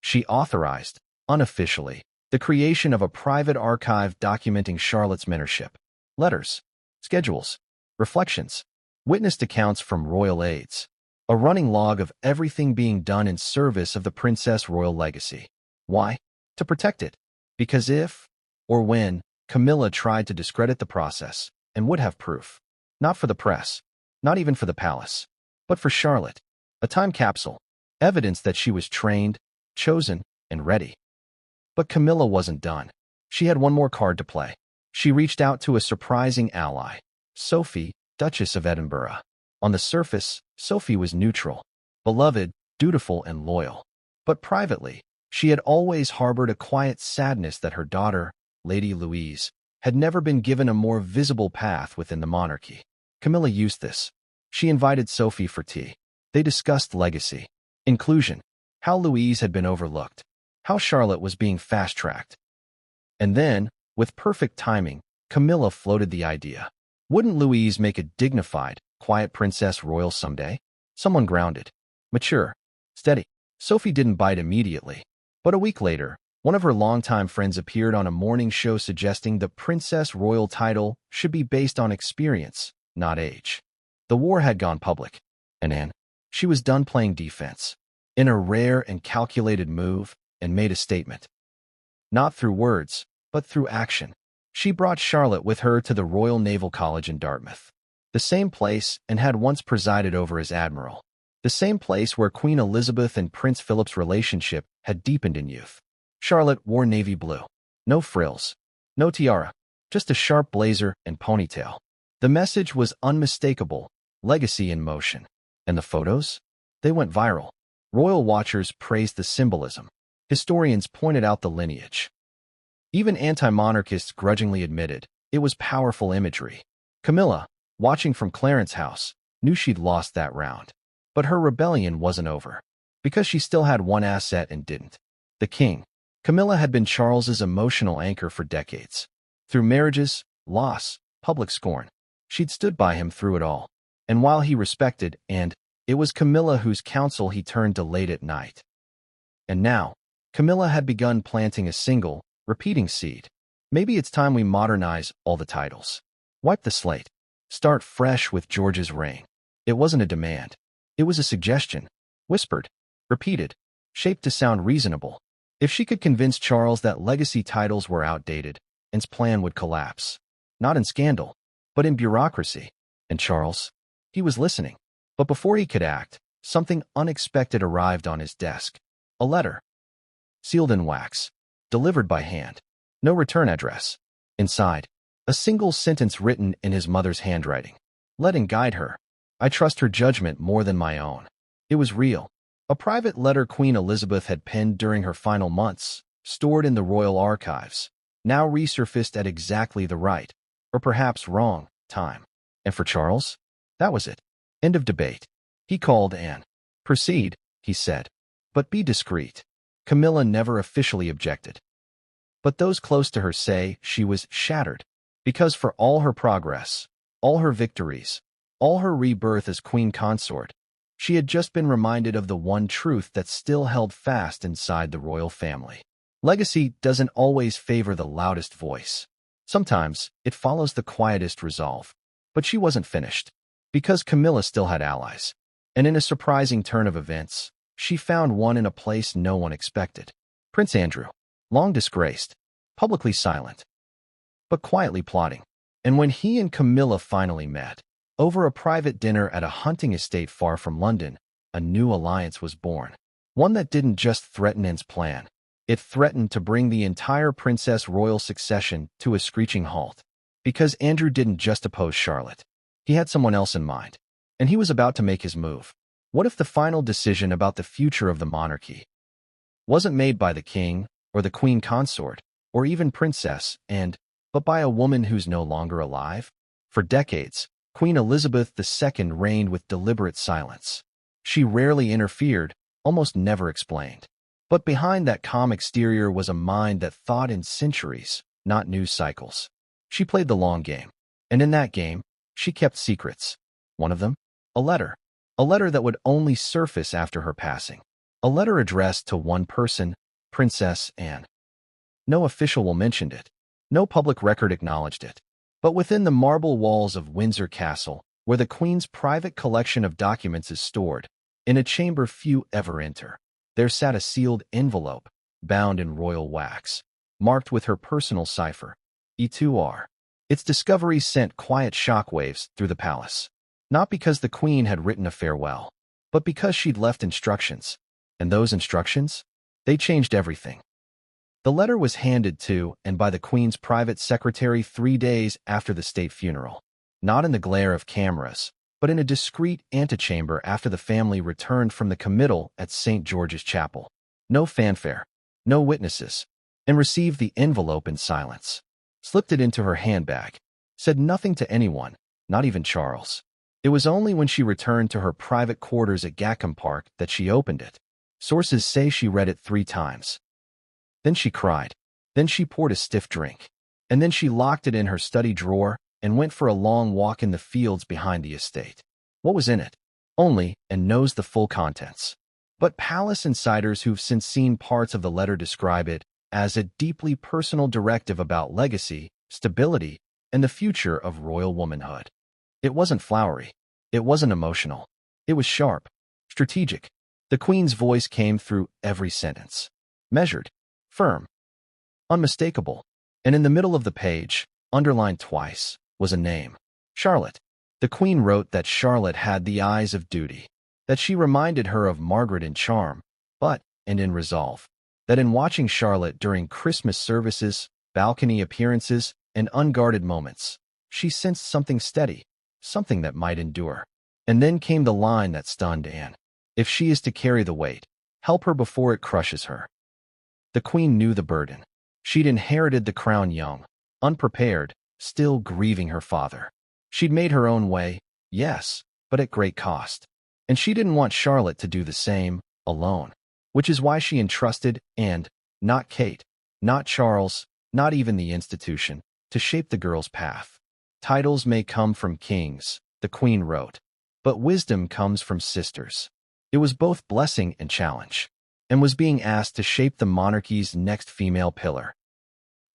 She authorized, unofficially, the creation of a private archive documenting Charlotte's mentorship. Letters, schedules, reflections, witnessed accounts from royal aides. A running log of everything being done in service of the Princess Royal legacy. Why? To protect it. Because if, or when, Camilla tried to discredit the process, and would have proof. Not for the press, not even for the palace, but for Charlotte. A time capsule. Evidence that she was trained, chosen, and ready. But Camilla wasn't done. She had one more card to play. She reached out to a surprising ally, Sophie, Duchess of Edinburgh. On the surface, Sophie was neutral, beloved, dutiful, and loyal. But privately, she had always harbored a quiet sadness that her daughter, Lady Louise, had never been given a more visible path within the monarchy. Camilla used this. She invited Sophie for tea. They discussed legacy, inclusion, how Louise had been overlooked, how Charlotte was being fast-tracked. And then, with perfect timing, Camilla floated the idea. Wouldn't Louise make a dignified, quiet Princess Royal someday? Someone grounded, mature, steady. Sophie didn't bite immediately. But a week later, one of her longtime friends appeared on a morning show suggesting the Princess Royal title should be based on experience, not age. The war had gone public, and Anne, she was done playing defense. In a rare and calculated move, and made a statement. Not through words, but through action. She brought Charlotte with her to the Royal Naval College in Dartmouth, the same place Anne had once presided over as admiral, the same place where Queen Elizabeth and Prince Philip's relationship had deepened in youth. Charlotte wore navy blue. No frills, no tiara, just a sharp blazer and ponytail. The message was unmistakable, legacy in motion. And the photos? They went viral. Royal watchers praised the symbolism. Historians pointed out the lineage. Even anti-monarchists grudgingly admitted it was powerful imagery. Camilla, watching from Clarence's house, knew she'd lost that round. But her rebellion wasn't over. Because she still had one asset and didn't. The king. Camilla had been Charles's emotional anchor for decades. Through marriages, loss, public scorn, she'd stood by him through it all. And while he respected, it was Camilla whose counsel he turned to late at night. And now, Camilla had begun planting a single, repeating seed. Maybe it's time we modernize all the titles. Wipe the slate. Start fresh with George's reign. It wasn't a demand. It was a suggestion. Whispered. Repeated. Shaped to sound reasonable. If she could convince Charles that legacy titles were outdated, Anne's plan would collapse. Not in scandal, but in bureaucracy. And Charles? He was listening. But before he could act, something unexpected arrived on his desk. A letter. Sealed in wax. Delivered by hand. No return address. Inside, a single sentence written in his mother's handwriting. Let him guide her. I trust her judgment more than my own. It was real. A private letter Queen Elizabeth had penned during her final months, stored in the royal archives, now resurfaced at exactly the right, or perhaps wrong, time. And for Charles? That was it. End of debate. He called Anne. Proceed, he said. But be discreet. Camilla never officially objected. But those close to her say she was shattered, because for all her progress, all her victories, all her rebirth as queen consort, she had just been reminded of the one truth that still held fast inside the royal family. Legacy doesn't always favor the loudest voice. Sometimes it follows the quietest resolve. But she wasn't finished, because Camilla still had allies. And in a surprising turn of events, she found one in a place no one expected. Prince Andrew, long disgraced, publicly silent, but quietly plotting. And when he and Camilla finally met, over a private dinner at a hunting estate far from London, a new alliance was born. One that didn't just threaten Anne's plan. It threatened to bring the entire princess royal succession to a screeching halt. Because Andrew didn't just oppose Charlotte. He had someone else in mind. And he was about to make his move. What if the final decision about the future of the monarchy wasn't made by the king, or the queen consort, or even Princess Anne, but by a woman who's no longer alive? For decades, Queen Elizabeth II reigned with deliberate silence. She rarely interfered, almost never explained. But behind that calm exterior was a mind that thought in centuries, not news cycles. She played the long game. And in that game, she kept secrets. One of them? A letter. A letter that would only surface after her passing. A letter addressed to one person, Princess Anne. No official will mention it. No public record acknowledged it. But within the marble walls of Windsor Castle, where the Queen's private collection of documents is stored, in a chamber few ever enter, there sat a sealed envelope, bound in royal wax, marked with her personal cipher, E2R. Its discovery sent quiet shockwaves through the palace. Not because the Queen had written a farewell, but because she'd left instructions. And those instructions? They changed everything. The letter was handed to and by the Queen's private secretary 3 days after the state funeral. Not in the glare of cameras, but in a discreet antechamber after the family returned from the committal at St. George's Chapel. No fanfare, no witnesses, and received the envelope in silence. Slipped it into her handbag. Said nothing to anyone, not even Charles. It was only when she returned to her private quarters at Gackham Park that she opened it. Sources say she read it 3 times. Then she cried. Then she poured a stiff drink. And then she locked it in her study drawer and went for a long walk in the fields behind the estate. What was in it? Only, and knows the full contents. But palace insiders who've since seen parts of the letter describe it as a deeply personal directive about legacy, stability, and the future of royal womanhood. It wasn't flowery. It wasn't emotional. It was sharp, strategic. The Queen's voice came through every sentence. Measured, firm, unmistakable. And in the middle of the page, underlined twice, was a name. Charlotte. The Queen wrote that Charlotte had the eyes of duty, that she reminded her of Margaret in charm, but, and in resolve, that in watching Charlotte during Christmas services, balcony appearances, and unguarded moments, she sensed something steady, something that might endure. And then came the line that stunned Anne. If she is to carry the weight, help her before it crushes her. The queen knew the burden. She'd inherited the crown young, unprepared, still grieving her father. She'd made her own way, yes, but at great cost. And she didn't want Charlotte to do the same, alone. Which is why she entrusted not Kate, not Charles, not even the institution, to shape the girl's path. Titles may come from kings, the queen wrote, but wisdom comes from sisters. It was both blessing and challenge, and was being asked to shape the monarchy's next female pillar.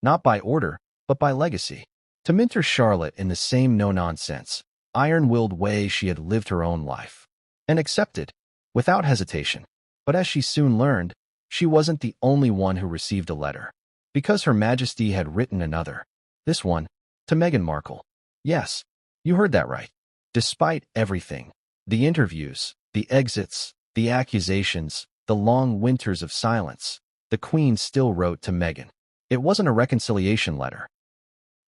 Not by order, but by legacy. To mentor Charlotte in the same no-nonsense, iron-willed way she had lived her own life. And accepted, without hesitation. But as she soon learned, she wasn't the only one who received a letter. Because Her Majesty had written another. This one, to Meghan Markle. Yes, you heard that right. Despite everything, the interviews, the exits, the accusations, the long winters of silence, the Queen still wrote to Meghan. It wasn't a reconciliation letter.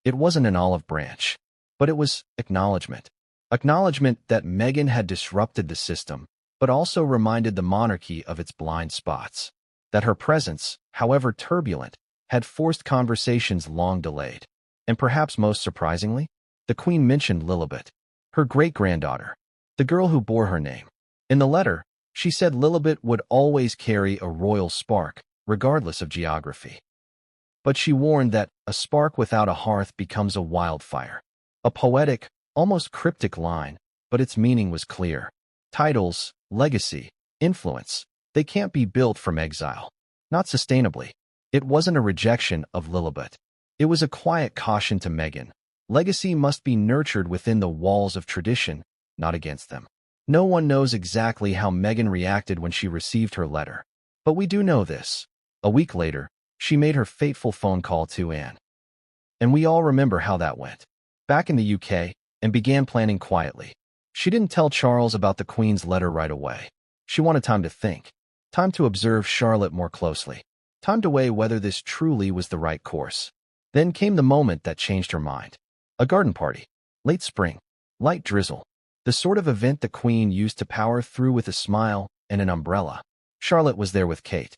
It wasn't an olive branch. But it was acknowledgement. Acknowledgement that Meghan had disrupted the system, but also reminded the monarchy of its blind spots. That her presence, however turbulent, had forced conversations long delayed. And perhaps most surprisingly, the Queen mentioned Lilibet, her great-granddaughter, the girl who bore her name. In the letter, she said Lilibet would always carry a royal spark, regardless of geography. But she warned that a spark without a hearth becomes a wildfire. A poetic, almost cryptic line, but its meaning was clear. Titles, legacy, influence, they can't be built from exile. Not sustainably. It wasn't a rejection of Lilibet. It was a quiet caution to Meghan. Legacy must be nurtured within the walls of tradition, not against them. No one knows exactly how Meghan reacted when she received her letter. But we do know this. A week later, she made her fateful phone call to Anne. And we all remember how that went. Back in the UK, and began planning quietly. She didn't tell Charles about the Queen's letter right away. She wanted time to think. Time to observe Charlotte more closely. Time to weigh whether this truly was the right course. Then came the moment that changed her mind. A garden party. Late spring. Light drizzle. The sort of event the Queen used to power through with a smile and an umbrella. Charlotte was there with Kate.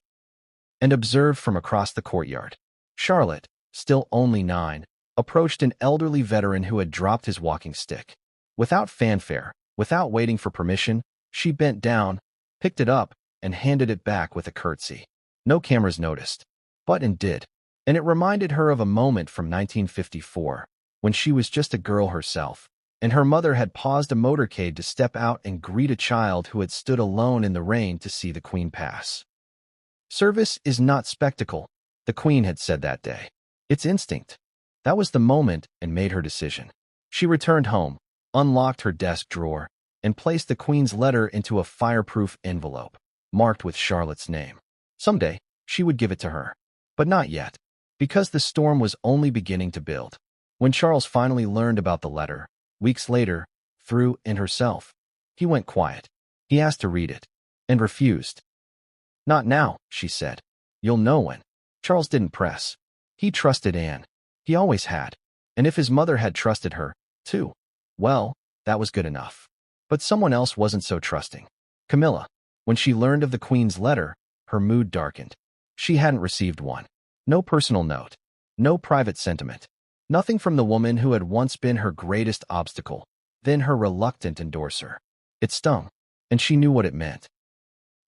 And observed from across the courtyard. Charlotte, still only 9, approached an elderly veteran who had dropped his walking stick. Without fanfare, without waiting for permission, she bent down, picked it up, and handed it back with a curtsy. No cameras noticed. Button did. And it reminded her of a moment from 1954, when she was just a girl herself, and her mother had paused a motorcade to step out and greet a child who had stood alone in the rain to see the Queen pass. Service is not spectacle, the Queen had said that day. It's instinct. That was the moment and made her decision. She returned home, unlocked her desk drawer, and placed the Queen's letter into a fireproof envelope, marked with Charlotte's name. Someday, she would give it to her. But not yet, because the storm was only beginning to build. When Charles finally learned about the letter, weeks later, through Anne herself, he went quiet. He asked to read it, and refused. Not now, she said. You'll know when. Charles didn't press. He trusted Anne. He always had. And if his mother had trusted her, too, well, that was good enough. But someone else wasn't so trusting. Camilla. When she learned of the Queen's letter, her mood darkened. She hadn't received one. No personal note. No private sentiment. Nothing from the woman who had once been her greatest obstacle, then her reluctant endorser. It stung, and she knew what it meant.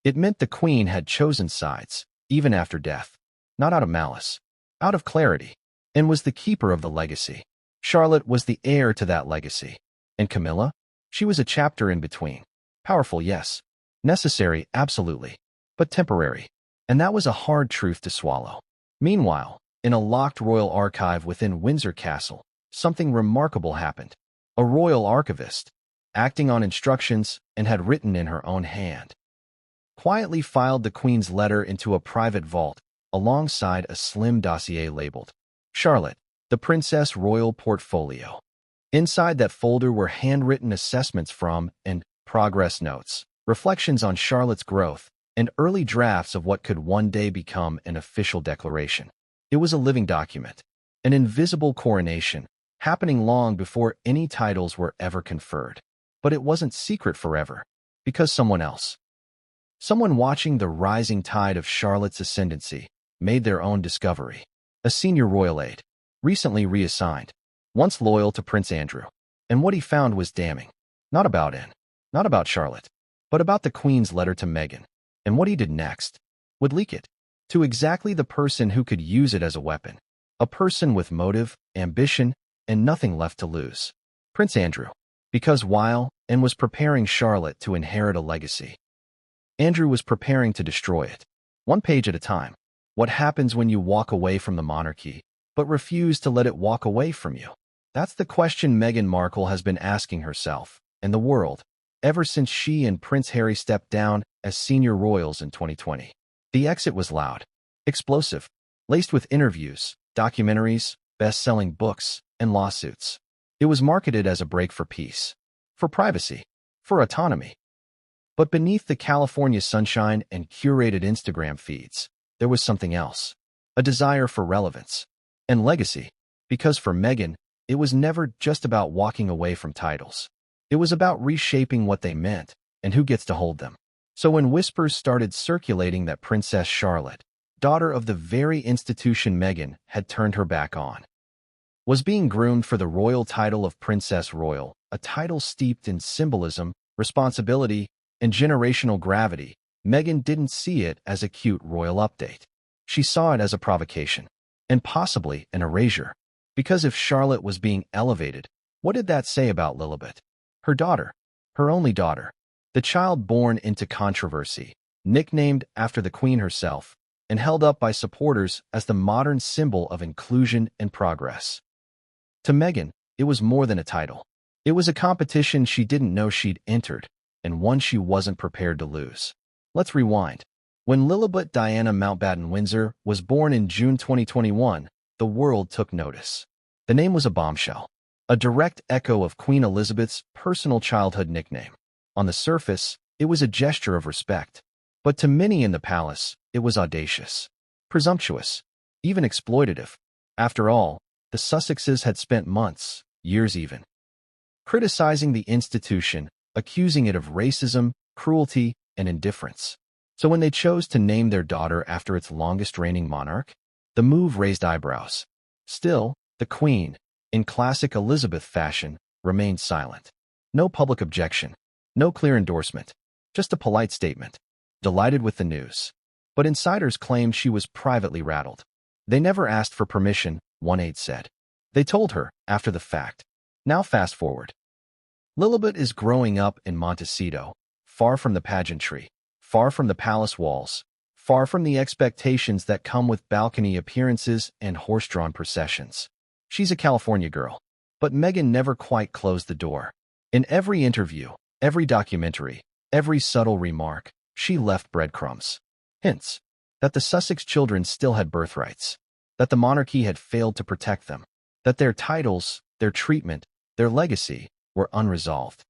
It meant the Queen had chosen sides, even after death. Not out of malice. Out of clarity. And was the keeper of the legacy. Charlotte was the heir to that legacy. And Camilla? She was a chapter in between. Powerful, yes. Necessary, absolutely. But temporary. And that was a hard truth to swallow. Meanwhile, in a locked royal archive within Windsor Castle, something remarkable happened. A royal archivist, acting on instructions and had written in her own hand, quietly filed the Queen's letter into a private vault alongside a slim dossier labeled Charlotte, the Princess Royal Portfolio. Inside that folder were handwritten assessments from and progress notes, reflections on Charlotte's growth, and early drafts of what could one day become an official declaration. It was a living document, an invisible coronation, happening long before any titles were ever conferred. But it wasn't secret forever, because someone watching the rising tide of Charlotte's ascendancy, made their own discovery. A senior royal aide, recently reassigned, once loyal to Prince Andrew. And what he found was damning. Not about Anne, not about Charlotte, but about the Queen's letter to Meghan. And what he did next would leak it to exactly the person who could use it as a weapon. A person with motive, ambition, and nothing left to lose. Prince Andrew. Because while Anne was preparing Charlotte to inherit a legacy, Andrew was preparing to destroy it. One page at a time. What happens when you walk away from the monarchy, but refuse to let it walk away from you? That's the question Meghan Markle has been asking herself and the world ever since she and Prince Harry stepped down as senior royals in 2020. The exit was loud, explosive, laced with interviews, documentaries, best-selling books, and lawsuits. It was marketed as a break for peace, for privacy, for autonomy. But beneath the California sunshine and curated Instagram feeds, there was something else. A desire for relevance and legacy. Because for Meghan, it was never just about walking away from titles. It was about reshaping what they meant and who gets to hold them. So when whispers started circulating that Princess Charlotte, daughter of the very institution Meghan had turned her back on, was being groomed for the royal title of Princess Royal, a title steeped in symbolism, responsibility, and generational gravity, Meghan didn't see it as a cute royal update. She saw it as a provocation, and possibly an erasure. Because if Charlotte was being elevated, what did that say about Lilibet? Her daughter, her only daughter, the child born into controversy, nicknamed after the Queen herself, and held up by supporters as the modern symbol of inclusion and progress. To Meghan, it was more than a title. It was a competition she didn't know she'd entered, and one she wasn't prepared to lose. Let's rewind. When Lilibet Diana Mountbatten-Windsor was born in June 2021, the world took notice. The name was a bombshell, a direct echo of Queen Elizabeth's personal childhood nickname. On the surface, it was a gesture of respect, but to many in the palace, it was audacious, presumptuous, even exploitative. After all, the Sussexes had spent months, years even, criticizing the institution, accusing it of racism, cruelty, and indifference. So when they chose to name their daughter after its longest-reigning monarch, the move raised eyebrows. Still, the Queen, in classic Elizabeth fashion, remained silent. No public objection, no clear endorsement, just a polite statement, delighted with the news. But insiders claimed she was privately rattled. They never asked for permission, one aide said. They told her, after the fact. Now fast forward. Lilibet is growing up in Montecito, far from the pageantry, far from the palace walls, far from the expectations that come with balcony appearances and horse-drawn processions. She's a California girl. But Meghan never quite closed the door. In every interview, every documentary, every subtle remark, she left breadcrumbs. Hints that the Sussex children still had birthrights, that the monarchy had failed to protect them, that their titles, their treatment, their legacy were unresolved.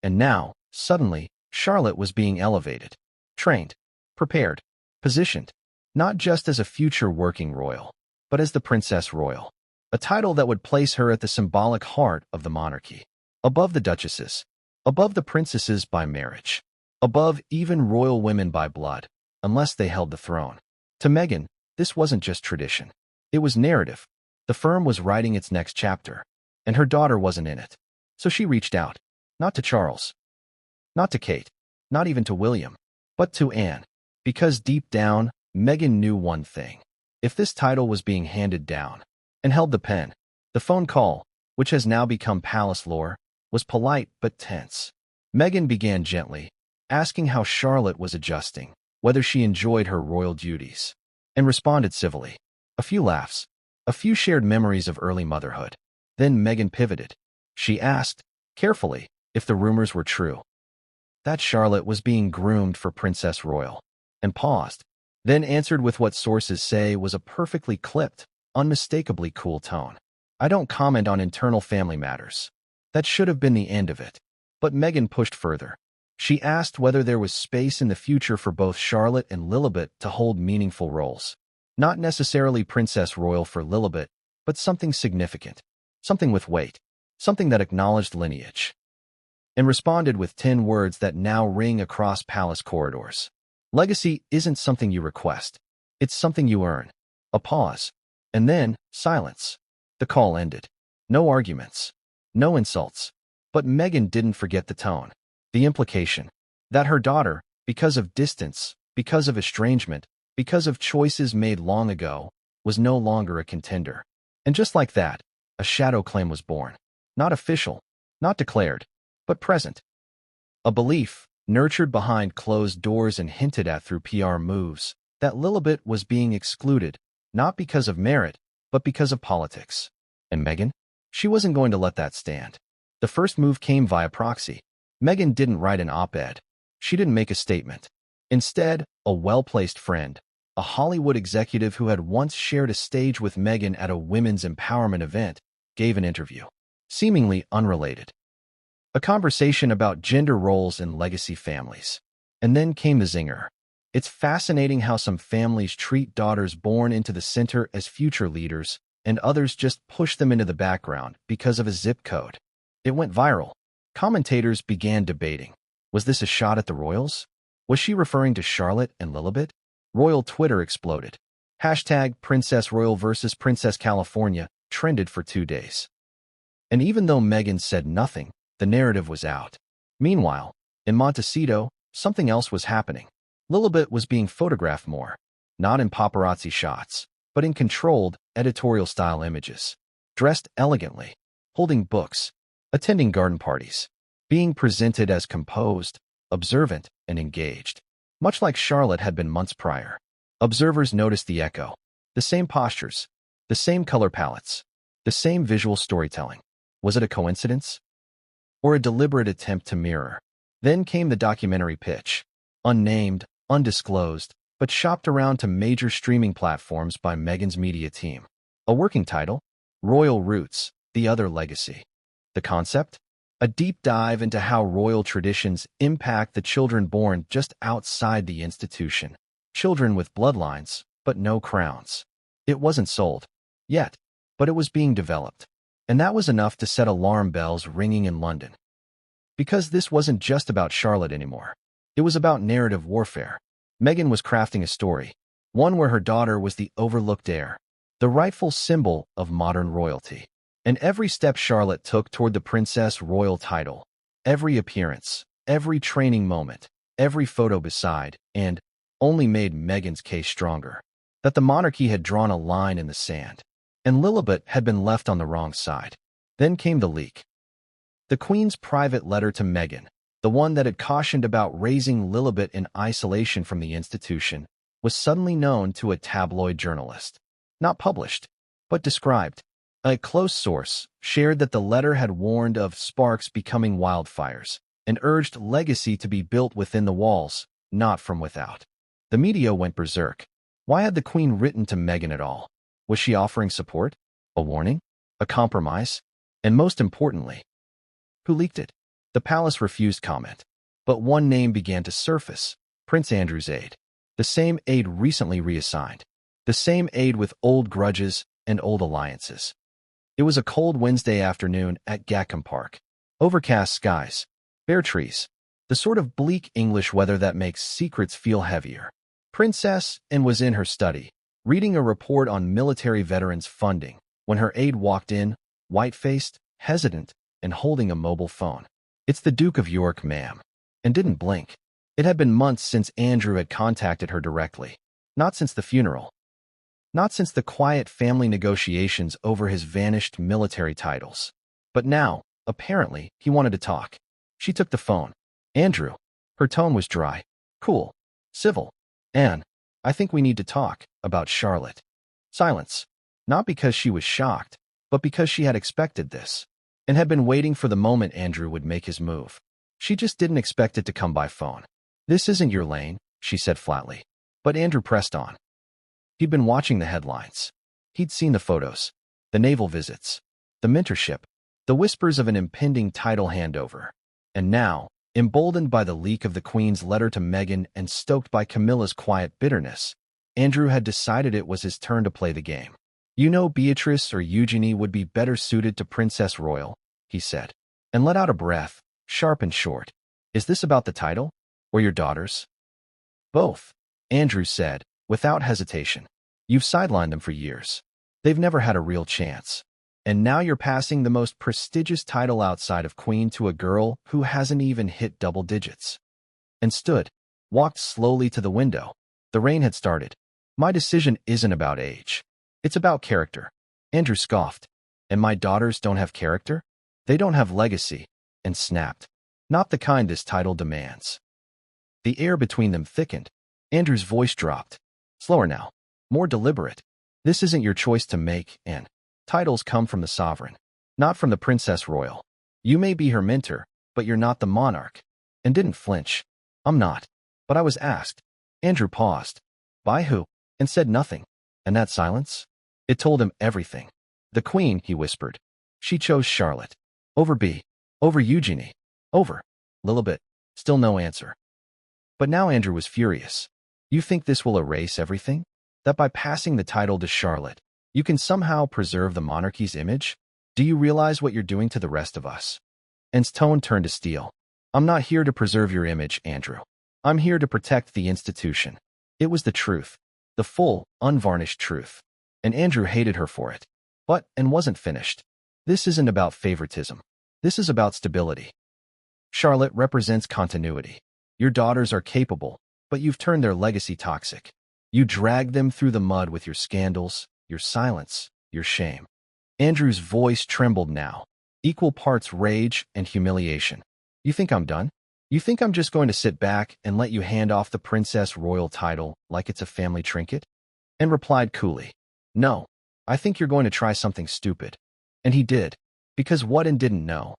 And now, suddenly, Charlotte was being elevated, trained, prepared, positioned, not just as a future working royal, but as the Princess Royal, a title that would place her at the symbolic heart of the monarchy, above the duchesses, above the princesses by marriage, above even royal women by blood, unless they held the throne. To Meghan, this wasn't just tradition. It was narrative. The firm was writing its next chapter, and her daughter wasn't in it. So she reached out, not to Charles, not to Kate, not even to William, but to Anne. Because deep down, Meghan knew one thing. If this title was being handed down, and held the pen, the phone call, which has now become palace lore, was polite but tense. Meghan began gently, asking how Charlotte was adjusting, whether she enjoyed her royal duties, and responded civilly. A few laughs, a few shared memories of early motherhood. Then Meghan pivoted. She asked, carefully, if the rumors were true, that Charlotte was being groomed for Princess Royal, and paused, then answered with what sources say was a perfectly clipped, unmistakably cool tone. I don't comment on internal family matters. That should have been the end of it. But Meghan pushed further. She asked whether there was space in the future for both Charlotte and Lilibet to hold meaningful roles. Not necessarily Princess Royal for Lilibet, but something significant, something with weight, something that acknowledged lineage. And responded with 10 words that now ring across palace corridors. Legacy isn't something you request. It's something you earn. A pause. And then, silence. The call ended. No arguments. No insults. But Meghan didn't forget the tone. The implication. That her daughter, because of distance, because of estrangement, because of choices made long ago, was no longer a contender. And just like that, a shadow claim was born. Not official, not declared, but present. A belief, nurtured behind closed doors and hinted at through PR moves, that Lilibet was being excluded, not because of merit, but because of politics. And Meghan? She wasn't going to let that stand. The first move came via proxy. Meghan didn't write an op-ed. She didn't make a statement. Instead, a well-placed friend, a Hollywood executive who had once shared a stage with Meghan at a women's empowerment event, gave an interview. Seemingly unrelated. A conversation about gender roles in legacy families. And then came the zinger. It's fascinating how some families treat daughters born into the center as future leaders, and others just push them into the background because of a zip code. It went viral. Commentators began debating. Was this a shot at the royals? Was she referring to Charlotte and Lilibet? Royal Twitter exploded. Hashtag Princess Royal versus Princess California trended for 2 days. And even though Meghan said nothing, the narrative was out. Meanwhile, in Montecito, something else was happening. Lilibet was being photographed more, not in paparazzi shots, but in controlled, editorial-style images. Dressed elegantly, holding books, attending garden parties, being presented as composed, observant, and engaged, much like Charlotte had been months prior. Observers noticed the echo, the same postures, the same color palettes, the same visual storytelling. Was it a coincidence? Or a deliberate attempt to mirror? Then came the documentary pitch. Unnamed, undisclosed, but shopped around to major streaming platforms by Meghan's media team. A working title? Royal Roots, The Other Legacy. The concept? A deep dive into how royal traditions impact the children born just outside the institution. Children with bloodlines, but no crowns. It wasn't sold. Yet. But it was being developed. And that was enough to set alarm bells ringing in London. Because this wasn't just about Charlotte anymore. It was about narrative warfare. Meghan was crafting a story, one where her daughter was the overlooked heir, the rightful symbol of modern royalty. And every step Charlotte took toward the Princess Royal title, every appearance, every training moment, every photo beside, and only made Meghan's case stronger. That the monarchy had drawn a line in the sand, and Lilibet had been left on the wrong side. Then came the leak. The Queen's private letter to Meghan, the one that had cautioned about raising Lilibet in isolation from the institution, was suddenly known to a tabloid journalist. Not published, but described. A close source shared that the letter had warned of sparks becoming wildfires and urged legacy to be built within the walls, not from without. The media went berserk. Why had the Queen written to Meghan at all? Was she offering support? A warning? A compromise? And most importantly, who leaked it? The palace refused comment. But one name began to surface: Prince Andrew's aide. The same aide recently reassigned. The same aide with old grudges and old alliances. It was a cold Wednesday afternoon at Gatcombe Park. Overcast skies, bare trees, the sort of bleak English weather that makes secrets feel heavier. Princess Anne was in her study, reading a report on military veterans funding, when her aide walked in, white-faced, hesitant, and holding a mobile phone. "It's the Duke of York, ma'am," and didn't blink. It had been months since Andrew had contacted her directly. Not since the funeral. Not since the quiet family negotiations over his vanished military titles. But now, apparently, he wanted to talk. She took the phone. "Andrew." Her tone was dry, cool, civil. "Anne, I think we need to talk about Charlotte." Silence. Not because she was shocked, but because she had expected this, and had been waiting for the moment Andrew would make his move. She just didn't expect it to come by phone. "This isn't your lane," she said flatly. But Andrew pressed on. He'd been watching the headlines. He'd seen the photos, the naval visits, the mentorship, the whispers of an impending title handover. And now, emboldened by the leak of the Queen's letter to Meghan and stoked by Camilla's quiet bitterness, Andrew had decided it was his turn to play the game. "You know, Beatrice or Eugenie would be better suited to Princess Royal," he said, and let out a breath, sharp and short. "Is this about the title, or your daughters?" "Both," Andrew said, without hesitation. You've sidelined them for years. They've never had a real chance. And now you're passing the most prestigious title outside of queen to a girl who hasn't even hit double digits. And walked slowly to the window. The rain had started. My decision isn't about age. It's about character. Andrew scoffed. And my daughters don't have character? They don't have legacy. And snapped. Not the kind this title demands. The air between them thickened. Andrew's voice dropped. Slower now. More deliberate. This isn't your choice to make, and titles come from the sovereign, not from the princess royal. You may be her mentor, but you're not the monarch. And didn't flinch. I'm not. But I was asked. Andrew paused. By who? And said nothing. And that silence? It told him everything. The queen, he whispered. She chose Charlotte. Over over Eugenie. Over Lilibet. Still no answer. But now Andrew was furious. You think this will erase everything? That by passing the title to Charlotte, you can somehow preserve the monarchy's image? Do you realize what you're doing to the rest of us? Anne's tone turned to steel. I'm not here to preserve your image, Andrew. I'm here to protect the institution. It was the truth. The full, unvarnished truth. And Andrew hated her for it. But, and wasn't finished. This isn't about favoritism. This is about stability. Charlotte represents continuity. Your daughters are capable, but you've turned their legacy toxic. You drag them through the mud with your scandals, your silence, your shame. Andrew's voice trembled now, equal parts rage and humiliation. You think I'm done? You think I'm just going to sit back and let you hand off the princess royal title like it's a family trinket? Anne replied coolly. No, I think you're going to try something stupid. And he did, because what Anne didn't know,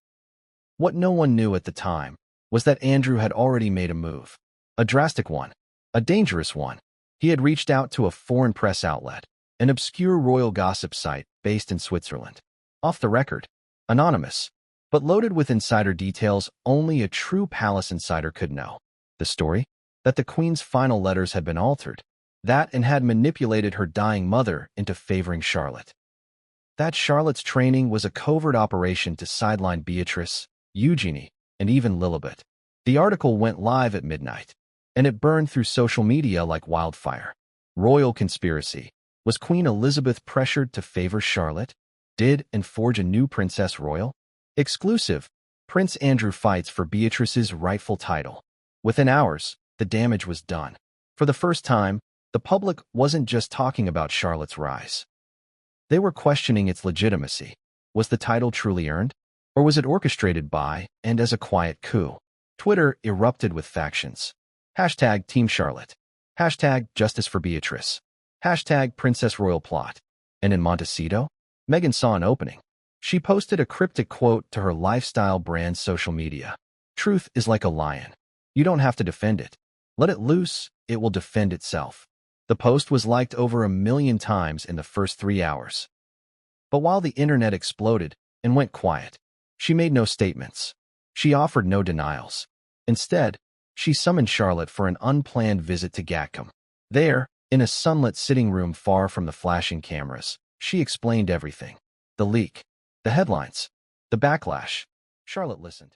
what no one knew at the time, was that Andrew had already made a move. A drastic one. A dangerous one. He had reached out to a foreign press outlet, an obscure royal gossip site based in Switzerland. Off the record. Anonymous. But loaded with insider details only a true palace insider could know. The story? That the queen's final letters had been altered. That and had manipulated her dying mother into favoring Charlotte. That Charlotte's training was a covert operation to sideline Beatrice, Eugenie, and even Lilibet. The article went live at midnight, and it burned through social media like wildfire. Royal conspiracy. Was Queen Elizabeth pressured to favor Charlotte? Did and forge a new princess royal? Exclusive. Prince Andrew fights for Beatrice's rightful title. Within hours, the damage was done. For the first time, the public wasn't just talking about Charlotte's rise. They were questioning its legitimacy. Was the title truly earned? Or was it orchestrated by and as a quiet coup? Twitter erupted with factions. Hashtag Team Charlotte. Hashtag Justice for Beatrice. Hashtag Princess Royal Plot. And in Montecito, Meghan saw an opening. She posted a cryptic quote to her lifestyle brand's social media. Truth is like a lion. You don't have to defend it. Let it loose, it will defend itself. The post was liked over 1 million times in the first 3 hours. But while the internet exploded and went quiet, she made no statements. She offered no denials. Instead, she summoned Charlotte for an unplanned visit to Gatcombe. There, in a sunlit sitting room far from the flashing cameras, she explained everything. The leak, the headlines, the backlash. Charlotte listened.